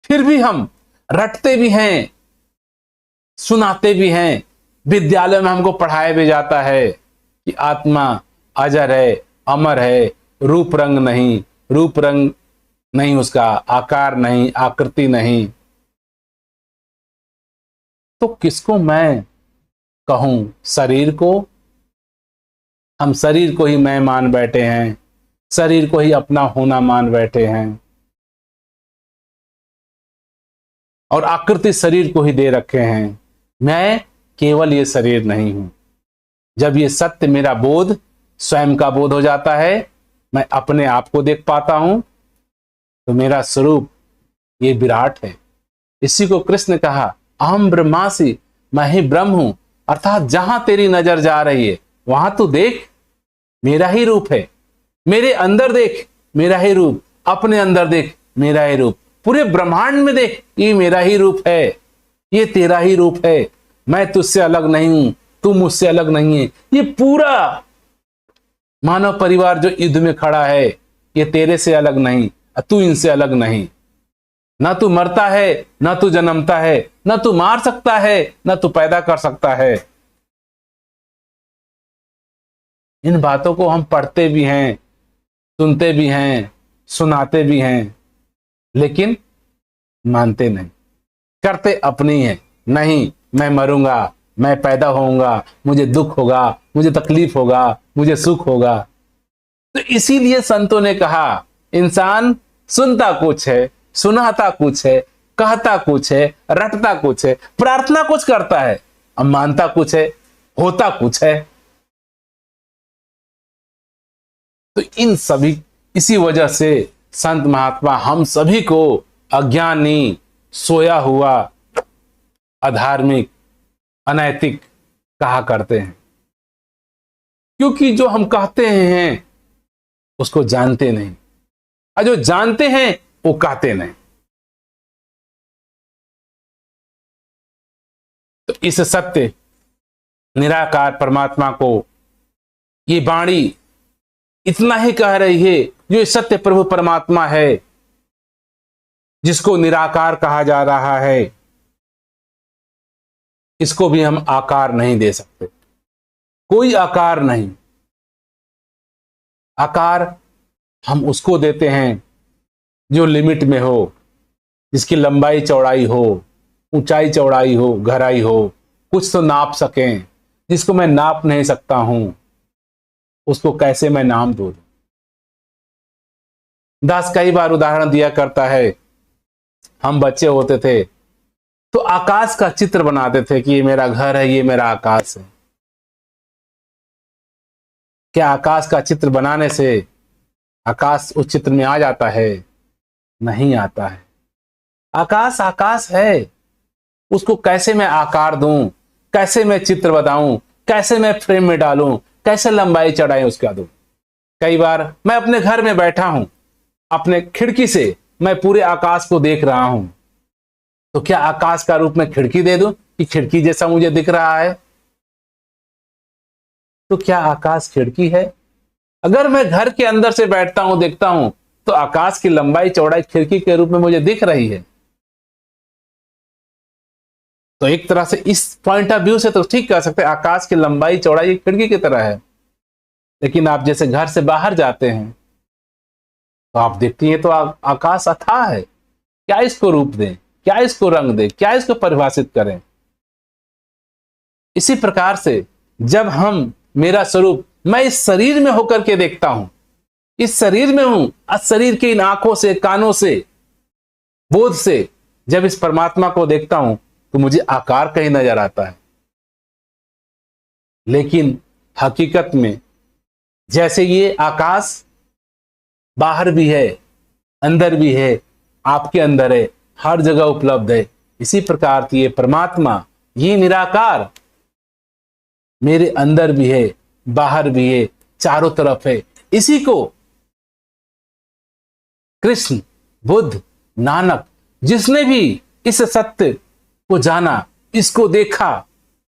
फिर भी हम रटते भी हैं, सुनाते भी हैं, विद्यालय में हमको पढ़ाया भी जाता है कि आत्मा अजर है, अमर है, रूप रंग नहीं उसका, आकार नहीं, आकृति नहीं। तो किसको मैं कहूं? शरीर को? हम शरीर को ही मैं मान बैठे हैं, शरीर को ही अपना होना मान बैठे हैं और आकृति शरीर को ही दे रखे हैं। मैं केवल ये शरीर नहीं हूं। जब ये सत्य मेरा बोध, स्वयं का बोध हो जाता है, मैं अपने आप को देख पाता हूं, तो मेरा स्वरूप ये विराट है। इसी को कृष्ण ने कहा, अहम ब्रह्मासि, मैं ही ब्रह्म हूं। अर्थात जहां तेरी नजर जा रही है वहां तू देख, मेरा ही रूप है। मेरे अंदर देख, मेरा ही रूप। अपने अंदर देख, मेरा ही रूप। पूरे ब्रह्मांड में देख, ये मेरा ही रूप है, ये तेरा ही रूप है। मैं तुझसे अलग नहीं हूं, तू मुझसे अलग नहीं है। ये पूरा मानव परिवार जो युद्ध में खड़ा है, ये तेरे से अलग नहीं, तू इनसे अलग नहीं। ना तू मरता है, ना तू जन्मता है, ना तू मार सकता है, ना तू पैदा कर सकता है। इन बातों को हम पढ़ते भी हैं, सुनते भी हैं, सुनाते भी हैं, लेकिन मानते नहीं, करते अपनी है। नहीं, मैं मरूंगा, मैं पैदा होऊंगा, मुझे दुख होगा, मुझे तकलीफ होगा, मुझे सुख होगा। तो इसीलिए संतों ने कहा, इंसान सुनता कुछ है, सुनाता कुछ है, कहता कुछ है, रटता कुछ है, प्रार्थना कुछ करता है, अब मानता कुछ है, होता कुछ है। तो इन सभी, इसी वजह से संत महात्मा हम सभी को अज्ञानी, सोया हुआ, अधार्मिक, अनैतिक कहा करते हैं, क्योंकि जो हम कहते हैं उसको जानते नहीं, और जो जानते हैं वो कहते नहीं। तो इस सत्य निराकार परमात्मा को ये वाणी इतना ही कह रही है, जो सत्य प्रभु परमात्मा है, जिसको निराकार कहा जा रहा है, इसको भी हम आकार नहीं दे सकते। कोई आकार नहीं। आकार हम उसको देते हैं जो लिमिट में हो, जिसकी लंबाई चौड़ाई हो, ऊंचाई चौड़ाई हो, गहराई हो, कुछ तो नाप सकें। जिसको मैं नाप नहीं सकता हूं, उसको कैसे मैं नाम दूं? दास कई बार उदाहरण दिया करता है, हम बच्चे होते थे तो आकाश का चित्र बनाते थे कि ये मेरा घर है, ये मेरा आकाश है। क्या आकाश का चित्र बनाने से आकाश उस चित्र में आ जाता है? नहीं आता है। आकाश आकाश है, उसको कैसे मैं आकार दूं, कैसे मैं चित्र बताऊं, कैसे मैं फ्रेम में डालूं, कैसे लंबाई चढ़ाई उसका दूं? कई बार मैं अपने घर में बैठा हूं, अपने खिड़की से मैं पूरे आकाश को देख रहा हूं, तो क्या आकाश का रूप में खिड़की दे दूं कि खिड़की जैसा मुझे दिख रहा है? तो क्या आकाश खिड़की है? अगर मैं घर के अंदर से बैठता हूं, देखता हूं, तो आकाश की लंबाई चौड़ाई खिड़की के रूप में मुझे दिख रही है। तो एक तरह से इस पॉइंट ऑफ व्यू से तो ठीक कह सकते हैं, आकाश की लंबाई चौड़ाई खिड़की की तरह है। लेकिन आप जैसे घर से बाहर जाते हैं तो आप देखती हैं तो आकाश अथाह है। क्या इसको रूप दें, क्या इसको रंग दें, क्या इसको परिभाषित करें? इसी प्रकार से जब हम मेरा स्वरूप मैं इस शरीर में होकर के देखता हूं, इस शरीर में हूं, आज शरीर की इन आंखों से, कानों से, बोध से जब इस परमात्मा को देखता हूं तो मुझे आकार कहीं नजर आता है। लेकिन हकीकत में जैसे ये आकाश बाहर भी है, अंदर भी है, आपके अंदर है, हर जगह उपलब्ध है, इसी प्रकार की ये परमात्मा, ये निराकार मेरे अंदर भी है, बाहर भी है, चारों तरफ है। इसी को कृष्ण, बुद्ध, नानक, जिसने भी इस सत्य को जाना, इसको देखा,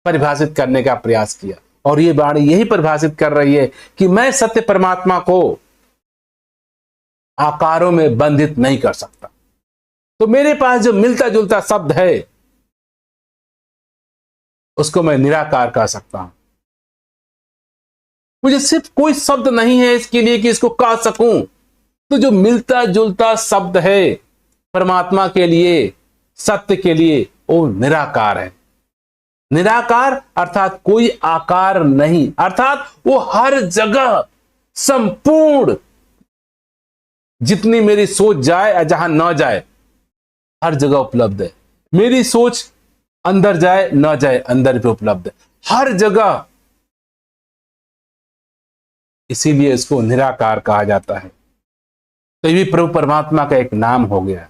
परिभाषित करने का प्रयास किया। और ये वाणी यही परिभाषित कर रही है कि मैं सत्य परमात्मा को आकारों में बंधित नहीं कर सकता। तो मेरे पास जो मिलता जुलता शब्द है उसको मैं निराकार कह सकता हूं। मुझे सिर्फ कोई शब्द नहीं है इसके लिए कि इसको कह सकूं। तो जो मिलता जुलता शब्द है परमात्मा के लिए, सत्य के लिए, वो निराकार है। निराकार अर्थात कोई आकार नहीं, अर्थात वो हर जगह संपूर्ण, जितनी मेरी सोच जाए या जहां न जाए हर जगह उपलब्ध है। मेरी सोच अंदर जाए न जाए अंदर भी उपलब्ध है, हर जगह। इसीलिए इसको निराकार कहा जाता है। तो ये भी प्रभु परमात्मा का एक नाम हो गया।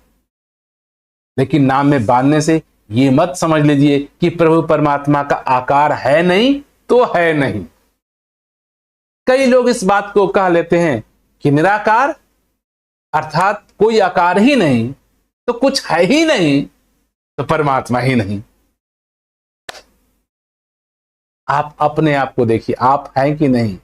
लेकिन नाम में बांधने से ये मत समझ लीजिए कि प्रभु परमात्मा का आकार है नहीं तो है नहीं। कई लोग इस बात को कह लेते हैं कि निराकार अर्थात कोई आकार ही नहीं, तो कुछ है ही नहीं, तो परमात्मा ही नहीं। आप अपने आप को देखिए, आप हैं कि नहीं,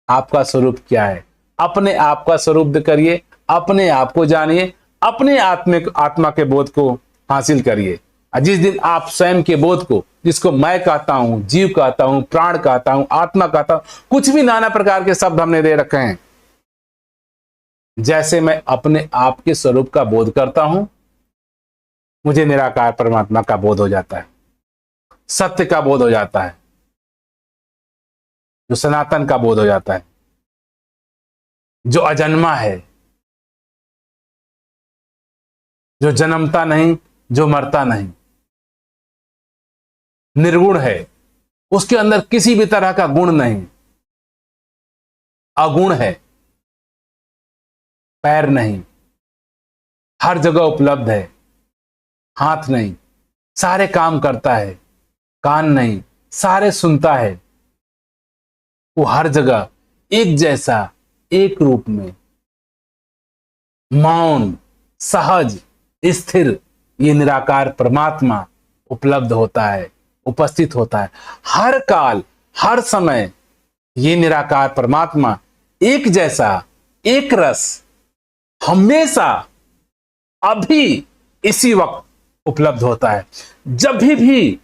आपका स्वरूप क्या है। अपने आप का स्वरूप करिए, अपने आप को जानिए, अपने आत्मा के बोध को हासिल करिए। जिस दिन आप स्वयं के बोध को, जिसको मैं कहता हूं, जीव कहता हूं, प्राण कहता हूं, आत्मा कहता हूं, कुछ भी नाना प्रकार के शब्द हमने दे रखे हैं, जैसे मैं अपने आप के स्वरूप का बोध करता हूं, मुझे निराकार परमात्मा का बोध हो जाता है, सत्य का बोध हो जाता है, जो सनातन का बोध हो जाता है, जो अजन्मा है, जो जन्मता नहीं, जो मरता नहीं, निर्गुण है, उसके अंदर किसी भी तरह का गुण नहीं, अगुण है, पैर नहीं, हर जगह उपलब्ध है, हाथ नहीं, सारे काम करता है, कान नहीं, सारे सुनता है। वो हर जगह एक जैसा, एक रूप में, मौन, सहज, स्थिर, ये निराकार परमात्मा उपलब्ध होता है, उपस्थित होता है हर काल, हर समय। ये निराकार परमात्मा एक जैसा, एक रस, हमेशा, अभी, इसी वक्त उपलब्ध होता है। जब भी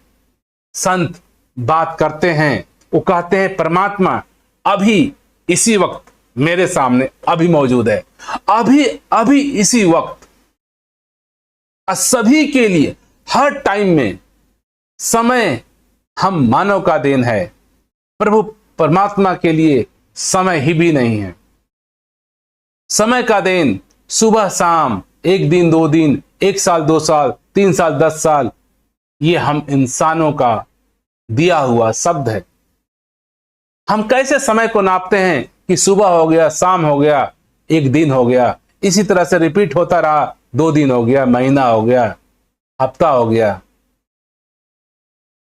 संत बात करते हैं, वो कहते हैं परमात्मा अभी इसी वक्त मेरे सामने अभी मौजूद है, अभी अभी इसी वक्त। सभी के लिए हर टाइम में समय हम मानव का देन है, प्रभु परमात्मा के लिए समय ही भी नहीं है। समय का देन सुबह शाम, एक दिन, 2 दिन, 1 साल, 2 साल, 3 साल, 10 साल, ये हम इंसानों का दिया हुआ शब्द है। हम कैसे समय को नापते हैं कि सुबह हो गया, शाम हो गया, एक दिन हो गया, इसी तरह से रिपीट होता रहा, 2 दिन हो गया, महीना हो गया, हफ्ता हो गया।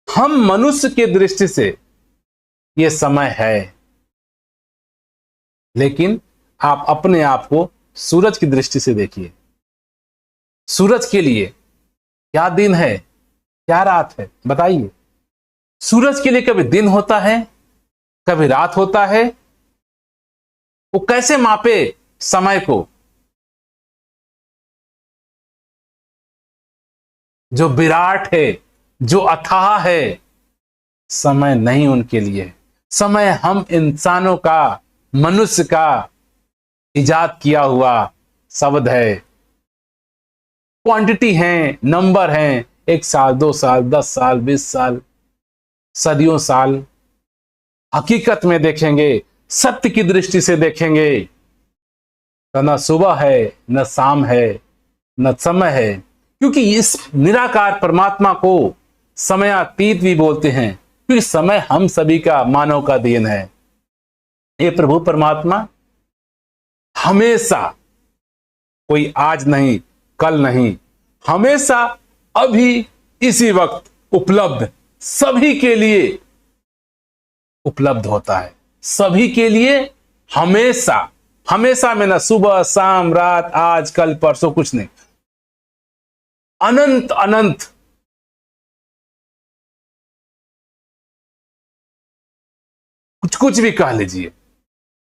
हम मनुष्य के दृष्टि से यह समय है, लेकिन आप अपने आप को सूरज की दृष्टि से देखिए। सूरज के लिए क्या दिन है, क्या रात है, बताइए। सूरज के लिए कभी दिन होता है, कभी रात होता है। वो कैसे मापे समय को? जो विराट है, जो अथाह है, समय नहीं उनके लिए। समय हम इंसानों का, मनुष्य का इजाद किया हुआ शब्द है। क्वांटिटी है, नंबर है, 1 साल, 2 साल, 10 साल, 20 साल, सदियों साल। हकीकत में देखेंगे, सत्य की दृष्टि से देखेंगे तो न सुबह है, न शाम है, न समय है। क्योंकि इस निराकार परमात्मा को समयातीत भी बोलते हैं, क्योंकि समय हम सभी का, मानव का देन है। ये प्रभु परमात्मा हमेशा, कोई आज नहीं, कल नहीं, हमेशा अभी इसी वक्त उपलब्ध, सभी के लिए उपलब्ध होता है, सभी के लिए, हमेशा। हमेशा में ना सुबह, शाम, रात, आज, कल, परसों, कुछ नहीं, अनंत अनंत कुछ भी कह लीजिए,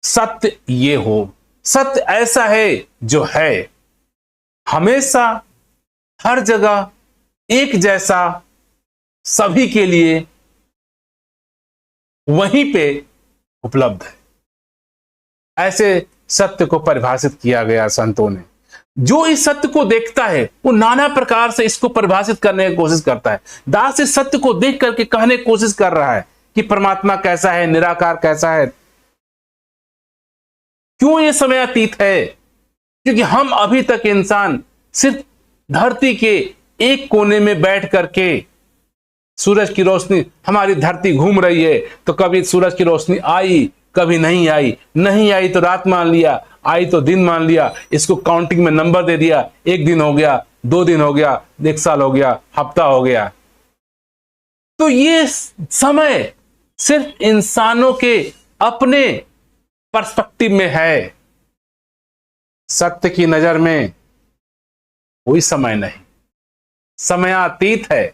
सत्य ये हो, सत्य ऐसा है जो है, हमेशा हर जगह एक जैसा, सभी के लिए वहीं पे उपलब्ध है। ऐसे सत्य को परिभाषित किया गया संतों ने। जो इस सत्य को देखता है वो नाना प्रकार से इसको परिभाषित करने की कोशिश करता है। दास इस सत्य को देख करके कहने की कोशिश कर रहा है कि परमात्मा कैसा है, निराकार कैसा है। क्यों ये समयातीत है? क्योंकि हम अभी तक इंसान सिर्फ धरती के एक कोने में बैठ करके, सूरज की रोशनी, हमारी धरती घूम रही है तो कभी सूरज की रोशनी आई, कभी नहीं आई, नहीं आई तो रात मान लिया, आई तो दिन मान लिया, इसको काउंटिंग में नंबर दे दिया, एक दिन हो गया, 2 दिन हो गया, 1 साल हो गया, हफ्ता हो गया। तो ये समय सिर्फ इंसानों के अपने पर्सपेक्टिव में है। सत्य की नजर में कोई समय नहीं, समयातीत है।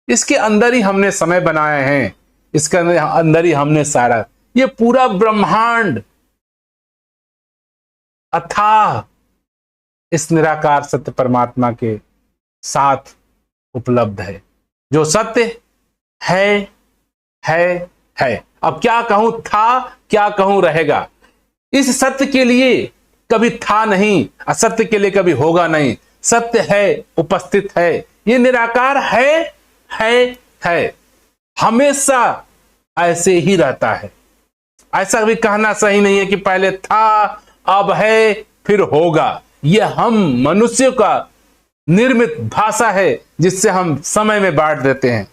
इसके अंदर ही हमने समय बनाए हैं, इसके अंदर ही हमने सारा, ये पूरा ब्रह्मांड अथाह इस निराकार सत्य परमात्मा के साथ उपलब्ध है। जो सत्य है है है। अब क्या कहूं था, क्या कहूं रहेगा। इस सत्य के लिए कभी था नहीं, असत्य के लिए कभी होगा नहीं। सत्य है, उपस्थित है, ये निराकार है, हमेशा ऐसे ही रहता है। ऐसा भी कहना सही नहीं है कि पहले था, अब है, फिर होगा। यह हम मनुष्यों का निर्मित भाषा है जिससे हम समय में बांट देते हैं।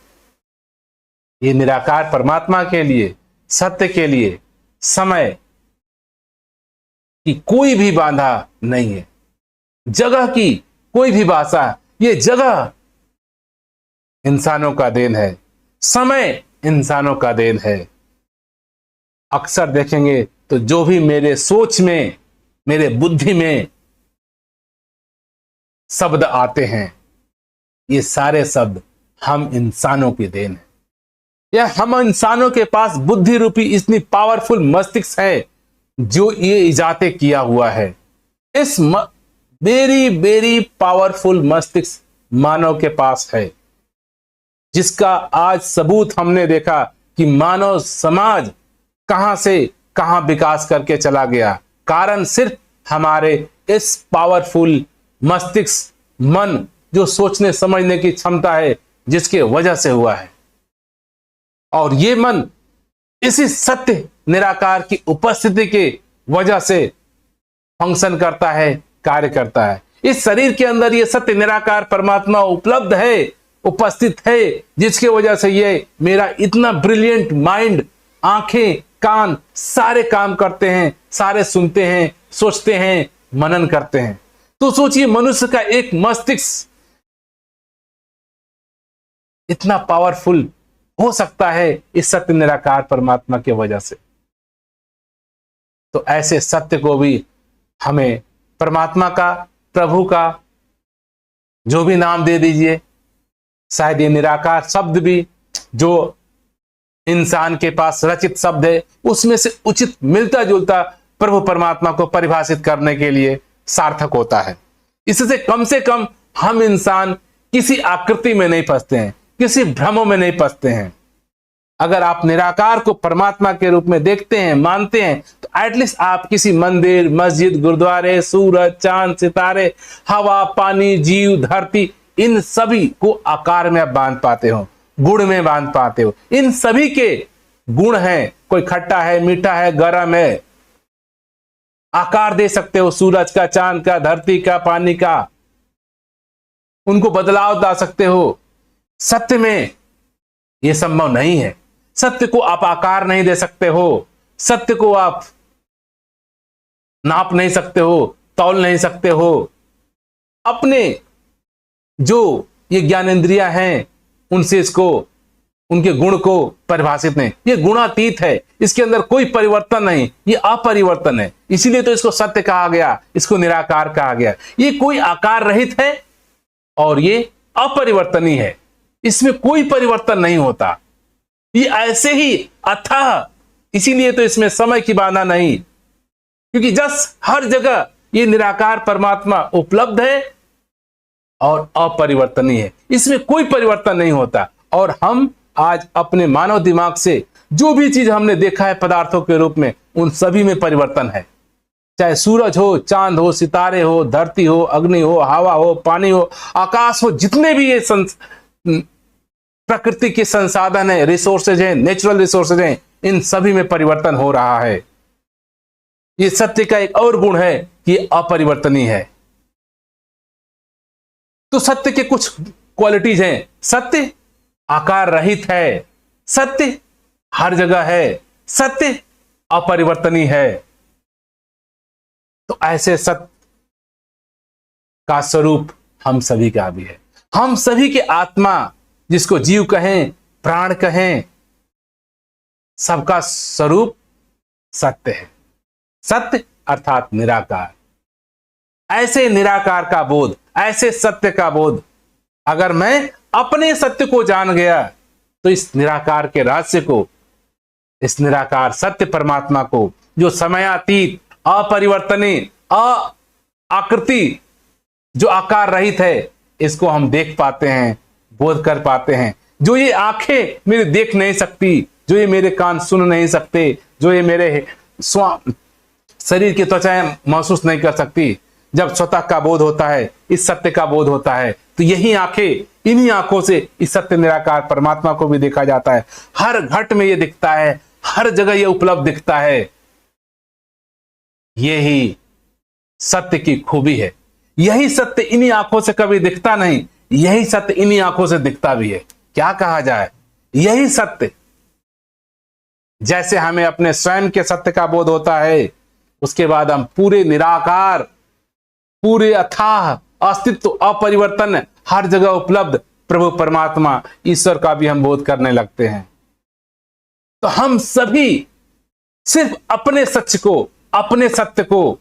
ये निराकार परमात्मा के लिए, सत्य के लिए समय की कोई भी बाधा नहीं है। जगह की कोई भी भाषा, ये जगह इंसानों का देन है, समय इंसानों का देन है। अक्सर देखेंगे तो जो भी मेरे सोच में, मेरे बुद्धि में शब्द आते हैं, ये सारे शब्द हम इंसानों की देन है। या हम इंसानों के पास बुद्धि रूपी इतनी पावरफुल मस्तिष्क है जो ये इजाते किया हुआ है। इस वेरी वेरी पावरफुल मस्तिष्क मानव के पास है, जिसका आज सबूत हमने देखा कि मानव समाज कहां से कहां विकास करके चला गया। कारण सिर्फ हमारे इस पावरफुल मस्तिष्क, मन, जो सोचने समझने की क्षमता है, जिसके वजह से हुआ है। और ये मन इसी सत्य निराकार की उपस्थिति के वजह से फंक्शन करता है, कार्य करता है। इस शरीर के अंदर ये सत्य निराकार परमात्मा उपलब्ध है, उपस्थित है, जिसके वजह से ये मेरा इतना ब्रिलियंट माइंड, आंखें, कान सारे काम करते हैं, सारे सुनते हैं, सोचते हैं, मनन करते हैं। तो सोचिए मनुष्य का एक मस्तिष्क इतना पावरफुल हो सकता है इस सत्य निराकार परमात्मा की वजह से। तो ऐसे सत्य को भी हमें परमात्मा का, प्रभु का जो भी नाम दे दीजिए, शायद ये निराकार शब्द भी जो इंसान के पास रचित शब्द है उसमें से उचित मिलता जुलता प्रभु परमात्मा को परिभाषित करने के लिए सार्थक होता है। इससे कम से कम हम इंसान किसी आकृति में नहीं फंसते हैं, किसी भ्रमों में नहीं फंसते हैं। अगर आप निराकार को परमात्मा के रूप में देखते हैं, मानते हैं, तो एटलीस्ट आप किसी मंदिर, मस्जिद, गुरुद्वारे, सूरज, चांद, सितारे, हवा, पानी, जीव, धरती, इन सभी को आकार में आप बांध पाते हो, गुण में बांध पाते हो। इन सभी के गुण हैं, कोई खट्टा है, मीठा है, गरम है, आकार दे सकते हो सूरज का, चांद का, धरती का, पानी का, उनको बदलाव ला सकते हो। सत्य में यह संभव नहीं है। सत्य को आप आकार नहीं दे सकते हो, सत्य को आप नाप नहीं सकते हो, तौल नहीं सकते हो। अपने जो ये ज्ञानेंद्रियां हैं उनसे इसको, उनके गुण को परिभाषित नहीं। ये गुणातीत है, इसके अंदर कोई परिवर्तन नहीं, ये अपरिवर्तन है। इसीलिए तो इसको सत्य कहा गया, इसको निराकार कहा गया। ये कोई आकार रहित है और ये अपरिवर्तनीय है, इसमें कोई परिवर्तन नहीं होता। ये ऐसे ही अथाह, इसीलिए तो इसमें समय की बाधा नहीं, क्योंकि जस हर जगह ये निराकार परमात्मा उपलब्ध है और अपरिवर्तनीय है, इसमें कोई परिवर्तन नहीं होता। और हम आज अपने मानव दिमाग से जो भी चीज हमने देखा है पदार्थों के रूप में, उन सभी में परिवर्तन है। चाहे सूरज हो, चांद हो, सितारे हो, धरती हो, अग्नि हो, हवा हो, पानी हो, आकाश हो, जितने भी ये प्रकृति के संसाधन है, रिसोर्सेज हैं, नेचुरल रिसोर्सेज हैं, इन सभी में परिवर्तन हो रहा है। ये सत्य का एक और गुण है कि ये अपरिवर्तनीय है। तो सत्य के कुछ क्वालिटीज हैं। सत्य आकार रहित है, सत्य हर जगह है, सत्य अपरिवर्तनीय है। तो ऐसे सत्य का स्वरूप हम सभी का भी है। हम सभी के आत्मा, जिसको जीव कहें, प्राण कहें, सबका स्वरूप सत्य है। सत्य अर्थात निराकार। ऐसे निराकार का बोध, ऐसे सत्य का बोध अगर मैं अपने सत्य को जान गया, तो इस निराकार के रहस्य को, इस निराकार सत्य परमात्मा को, जो समयातीत, अपरिवर्तनीय, आकृति, जो आकार रहित है, इसको हम देख पाते हैं, बोध कर पाते हैं। जो ये आंखें मेरी देख नहीं सकती, जो ये मेरे कान सुन नहीं सकते, जो ये मेरे शरीर की त्वचाएं महसूस नहीं कर सकती, जब स्वतः का बोध होता है, इस सत्य का बोध होता है, तो यही आंखें, इन्हीं आंखों से इस सत्य निराकार परमात्मा को भी देखा जाता है। हर घट में ये दिखता है, हर जगह ये उपलब्ध दिखता है। यही सत्य की खूबी है। यही सत्य इन्हीं आंखों से कभी दिखता नहीं, यही सत्य इन्हीं आंखों से दिखता भी है। क्या कहा जाए, यही सत्य। जैसे हमें अपने स्वयं के सत्य का बोध होता है, उसके बाद हम पूरे निराकार, पूरे अथाह अस्तित्व, अपरिवर्तन, हर जगह उपलब्ध प्रभु परमात्मा ईश्वर का भी हम बोध करने लगते हैं। तो हम सभी सिर्फ अपने सच को, अपने सत्य को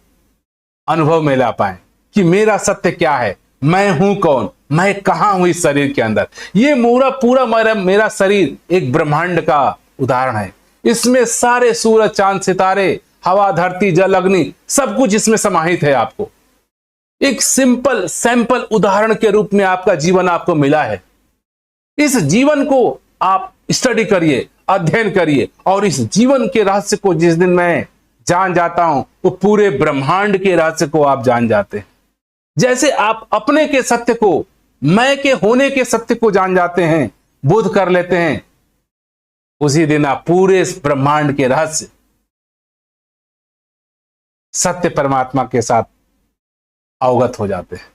अनुभव में ला पाए कि मेरा सत्य क्या है, मैं हूं कौन, मैं कहां हूं इस शरीर के अंदर। ये पूरा मेरा शरीर एक ब्रह्मांड का उदाहरण है। इसमें सारे सूरज, चांद, सितारे, हवा, धरती, जल, अग्नि, सब कुछ इसमें समाहित है। आपको एक सिंपल सैंपल उदाहरण के रूप में आपका जीवन आपको मिला है। इस जीवन को आप स्टडी करिए, अध्ययन करिए, और इस जीवन के रहस्य को जिस दिन मैं जान जाता हूं, वो पूरे ब्रह्मांड के रहस्य को आप जान जाते हैं। जैसे आप अपने के सत्य को, मैं के होने के सत्य को जान जाते हैं, बोध कर लेते हैं, उसी दिन आप पूरे इस ब्रह्मांड के रहस्य सत्य परमात्मा के साथ अवगत हो जाते हैं।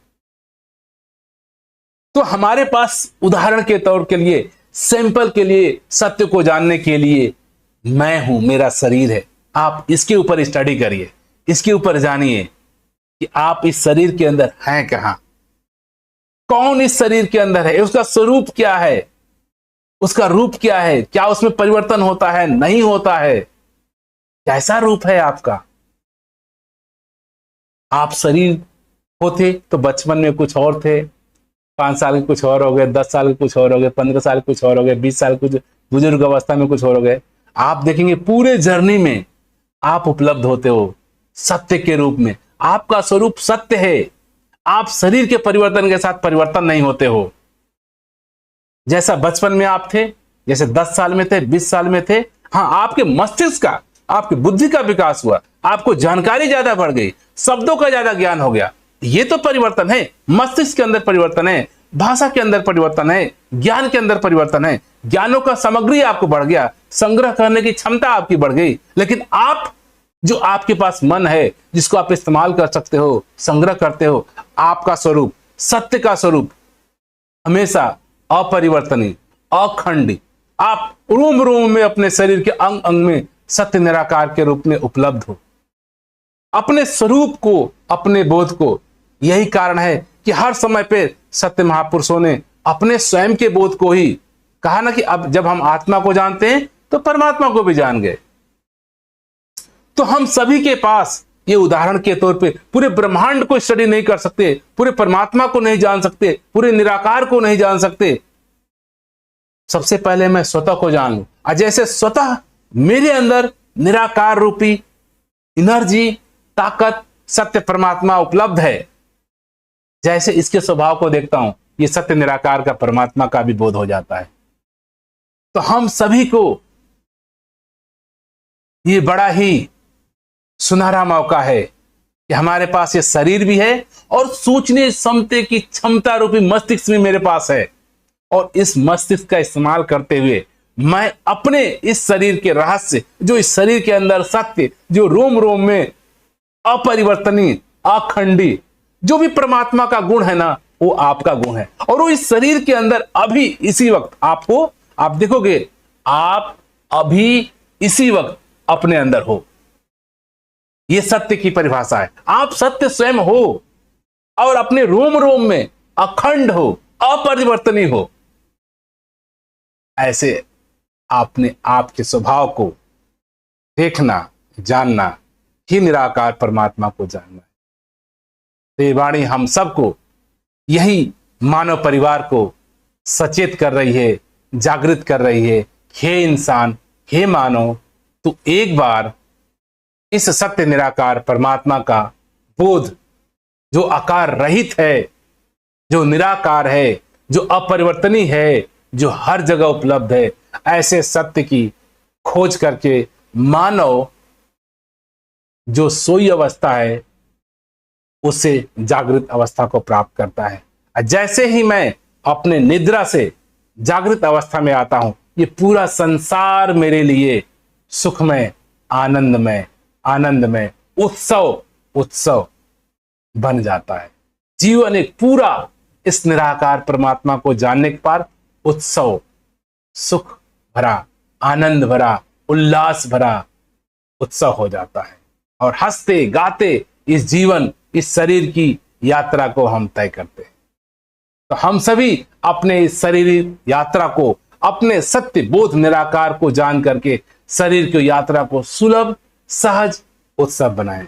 तो हमारे पास उदाहरण के तौर के लिए, सैंपल के लिए, सत्य को जानने के लिए मैं हूं, मेरा शरीर है। आप इसके ऊपर स्टडी करिए, इसके ऊपर जानिए कि आप इस शरीर के अंदर हैं कहां, कौन इस शरीर के अंदर है, उसका स्वरूप क्या है, उसका रूप क्या है, क्या उसमें परिवर्तन होता है, नहीं होता है, कैसा रूप है आपका। आप शरीर होते तो बचपन में कुछ और थे, 5 साल के कुछ और हो गए, 10 साल के कुछ और हो गए, 15 साल के कुछ और हो गए, 20 साल कुछ बुजुर्ग अवस्था में कुछ और हो गए। आप देखेंगे पूरे जर्नी में आप उपलब्ध होते हो सत्य के रूप में। आपका स्वरूप सत्य है। आप शरीर के परिवर्तन के साथ परिवर्तन नहीं होते हो। जैसा बचपन में आप थे, जैसे 10 साल में थे, 20 साल में थे, हाँ, आपके मस्तिष्क का, आपकी बुद्धि का विकास हुआ, आपको जानकारी ज्यादा बढ़ गई, शब्दों का ज्यादा ज्ञान हो गया। ये तो परिवर्तन है। मस्तिष्क के अंदर परिवर्तन है, भाषा के अंदर परिवर्तन है, ज्ञान के अंदर परिवर्तन है। ज्ञानों का सामग्री आपको बढ़ गया, संग्रह करने की क्षमता आपकी बढ़ गई। लेकिन आप, जो आपके पास मन है, जिसको आप इस्तेमाल कर सकते हो, संग्रह करते हो, आपका स्वरूप, सत्य का स्वरूप हमेशा अपरिवर्तनीय, अखंडी। आप रोम रोम में, अपने शरीर के अंग अंग में सत्य निराकार के रूप में उपलब्ध हो। अपने स्वरूप को, अपने बोध को, यही कारण है कि हर समय पे सत्य महापुरुषों ने अपने स्वयं के बोध को ही कहा ना कि अब जब हम आत्मा को जानते हैं तो परमात्मा को भी जान गए। तो हम सभी के पास ये उदाहरण के तौर पे पूरे ब्रह्मांड को स्टडी नहीं कर सकते, पूरे परमात्मा को नहीं जान सकते, पूरे निराकार को नहीं जान सकते, सबसे पहले मैं स्वतः को जान लूं, और जैसे स्वतः मेरे अंदर निराकार रूपी एनर्जी, ताकत, सत्य परमात्मा उपलब्ध है, जैसे इसके स्वभाव को देखता हूं, ये सत्य निराकार का परमात्मा का भी बोध हो जाता है। तो हम सभी को ये बड़ा ही सुनहरा मौका है कि हमारे पास ये शरीर भी है और सोचने समझने की क्षमता रूपी मस्तिष्क भी मेरे पास है, और इस मस्तिष्क का इस्तेमाल करते हुए मैं अपने इस शरीर के रहस्य, जो इस शरीर के अंदर सत्य, जो रोम रोम में अपरिवर्तनीय, अखंडी, जो भी परमात्मा का गुण है ना, वो आपका गुण है, और वो इस शरीर के अंदर अभी इसी वक्त आपको, आप देखोगे, आप अभी इसी वक्त अपने अंदर हो। ये सत्य की परिभाषा है। आप सत्य स्वयं हो और अपने रोम रोम में अखंड हो, अपरिवर्तनीय हो। ऐसे आपने आपके स्वभाव को देखना, जानना ही निराकार परमात्मा को जानना है। तो ये वाणी हम सबको, यही मानव परिवार को सचेत कर रही है, जागृत कर रही है। हे इंसान, हे मानव, तू एक बार इस सत्य निराकार परमात्मा का बोध, जो आकार रहित है, जो निराकार है, जो अपरिवर्तनीय है, जो हर जगह उपलब्ध है, ऐसे सत्य की खोज करके मानव जो सोई अवस्था है उससे जागृत अवस्था को प्राप्त करता है। जैसे ही मैं अपने निद्रा से जागृत अवस्था में आता हूं, ये पूरा संसार मेरे लिए सुखमय, आनंदमय, आनंदमय, उत्सव बन जाता है। जीवन एक पूरा इस निराकार परमात्मा को जानने के पार उत्सव, सुख भरा, आनंद भरा, उल्लास भरा उत्सव हो जाता है, और हंसते गाते इस जीवन, इस शरीर की यात्रा को हम तय करते हैं। तो हम सभी अपने इस शरीर यात्रा को, अपने सत्य बोध निराकार को जान करके शरीर की यात्रा को सुलभ, सहज, उत्सव बनाएं।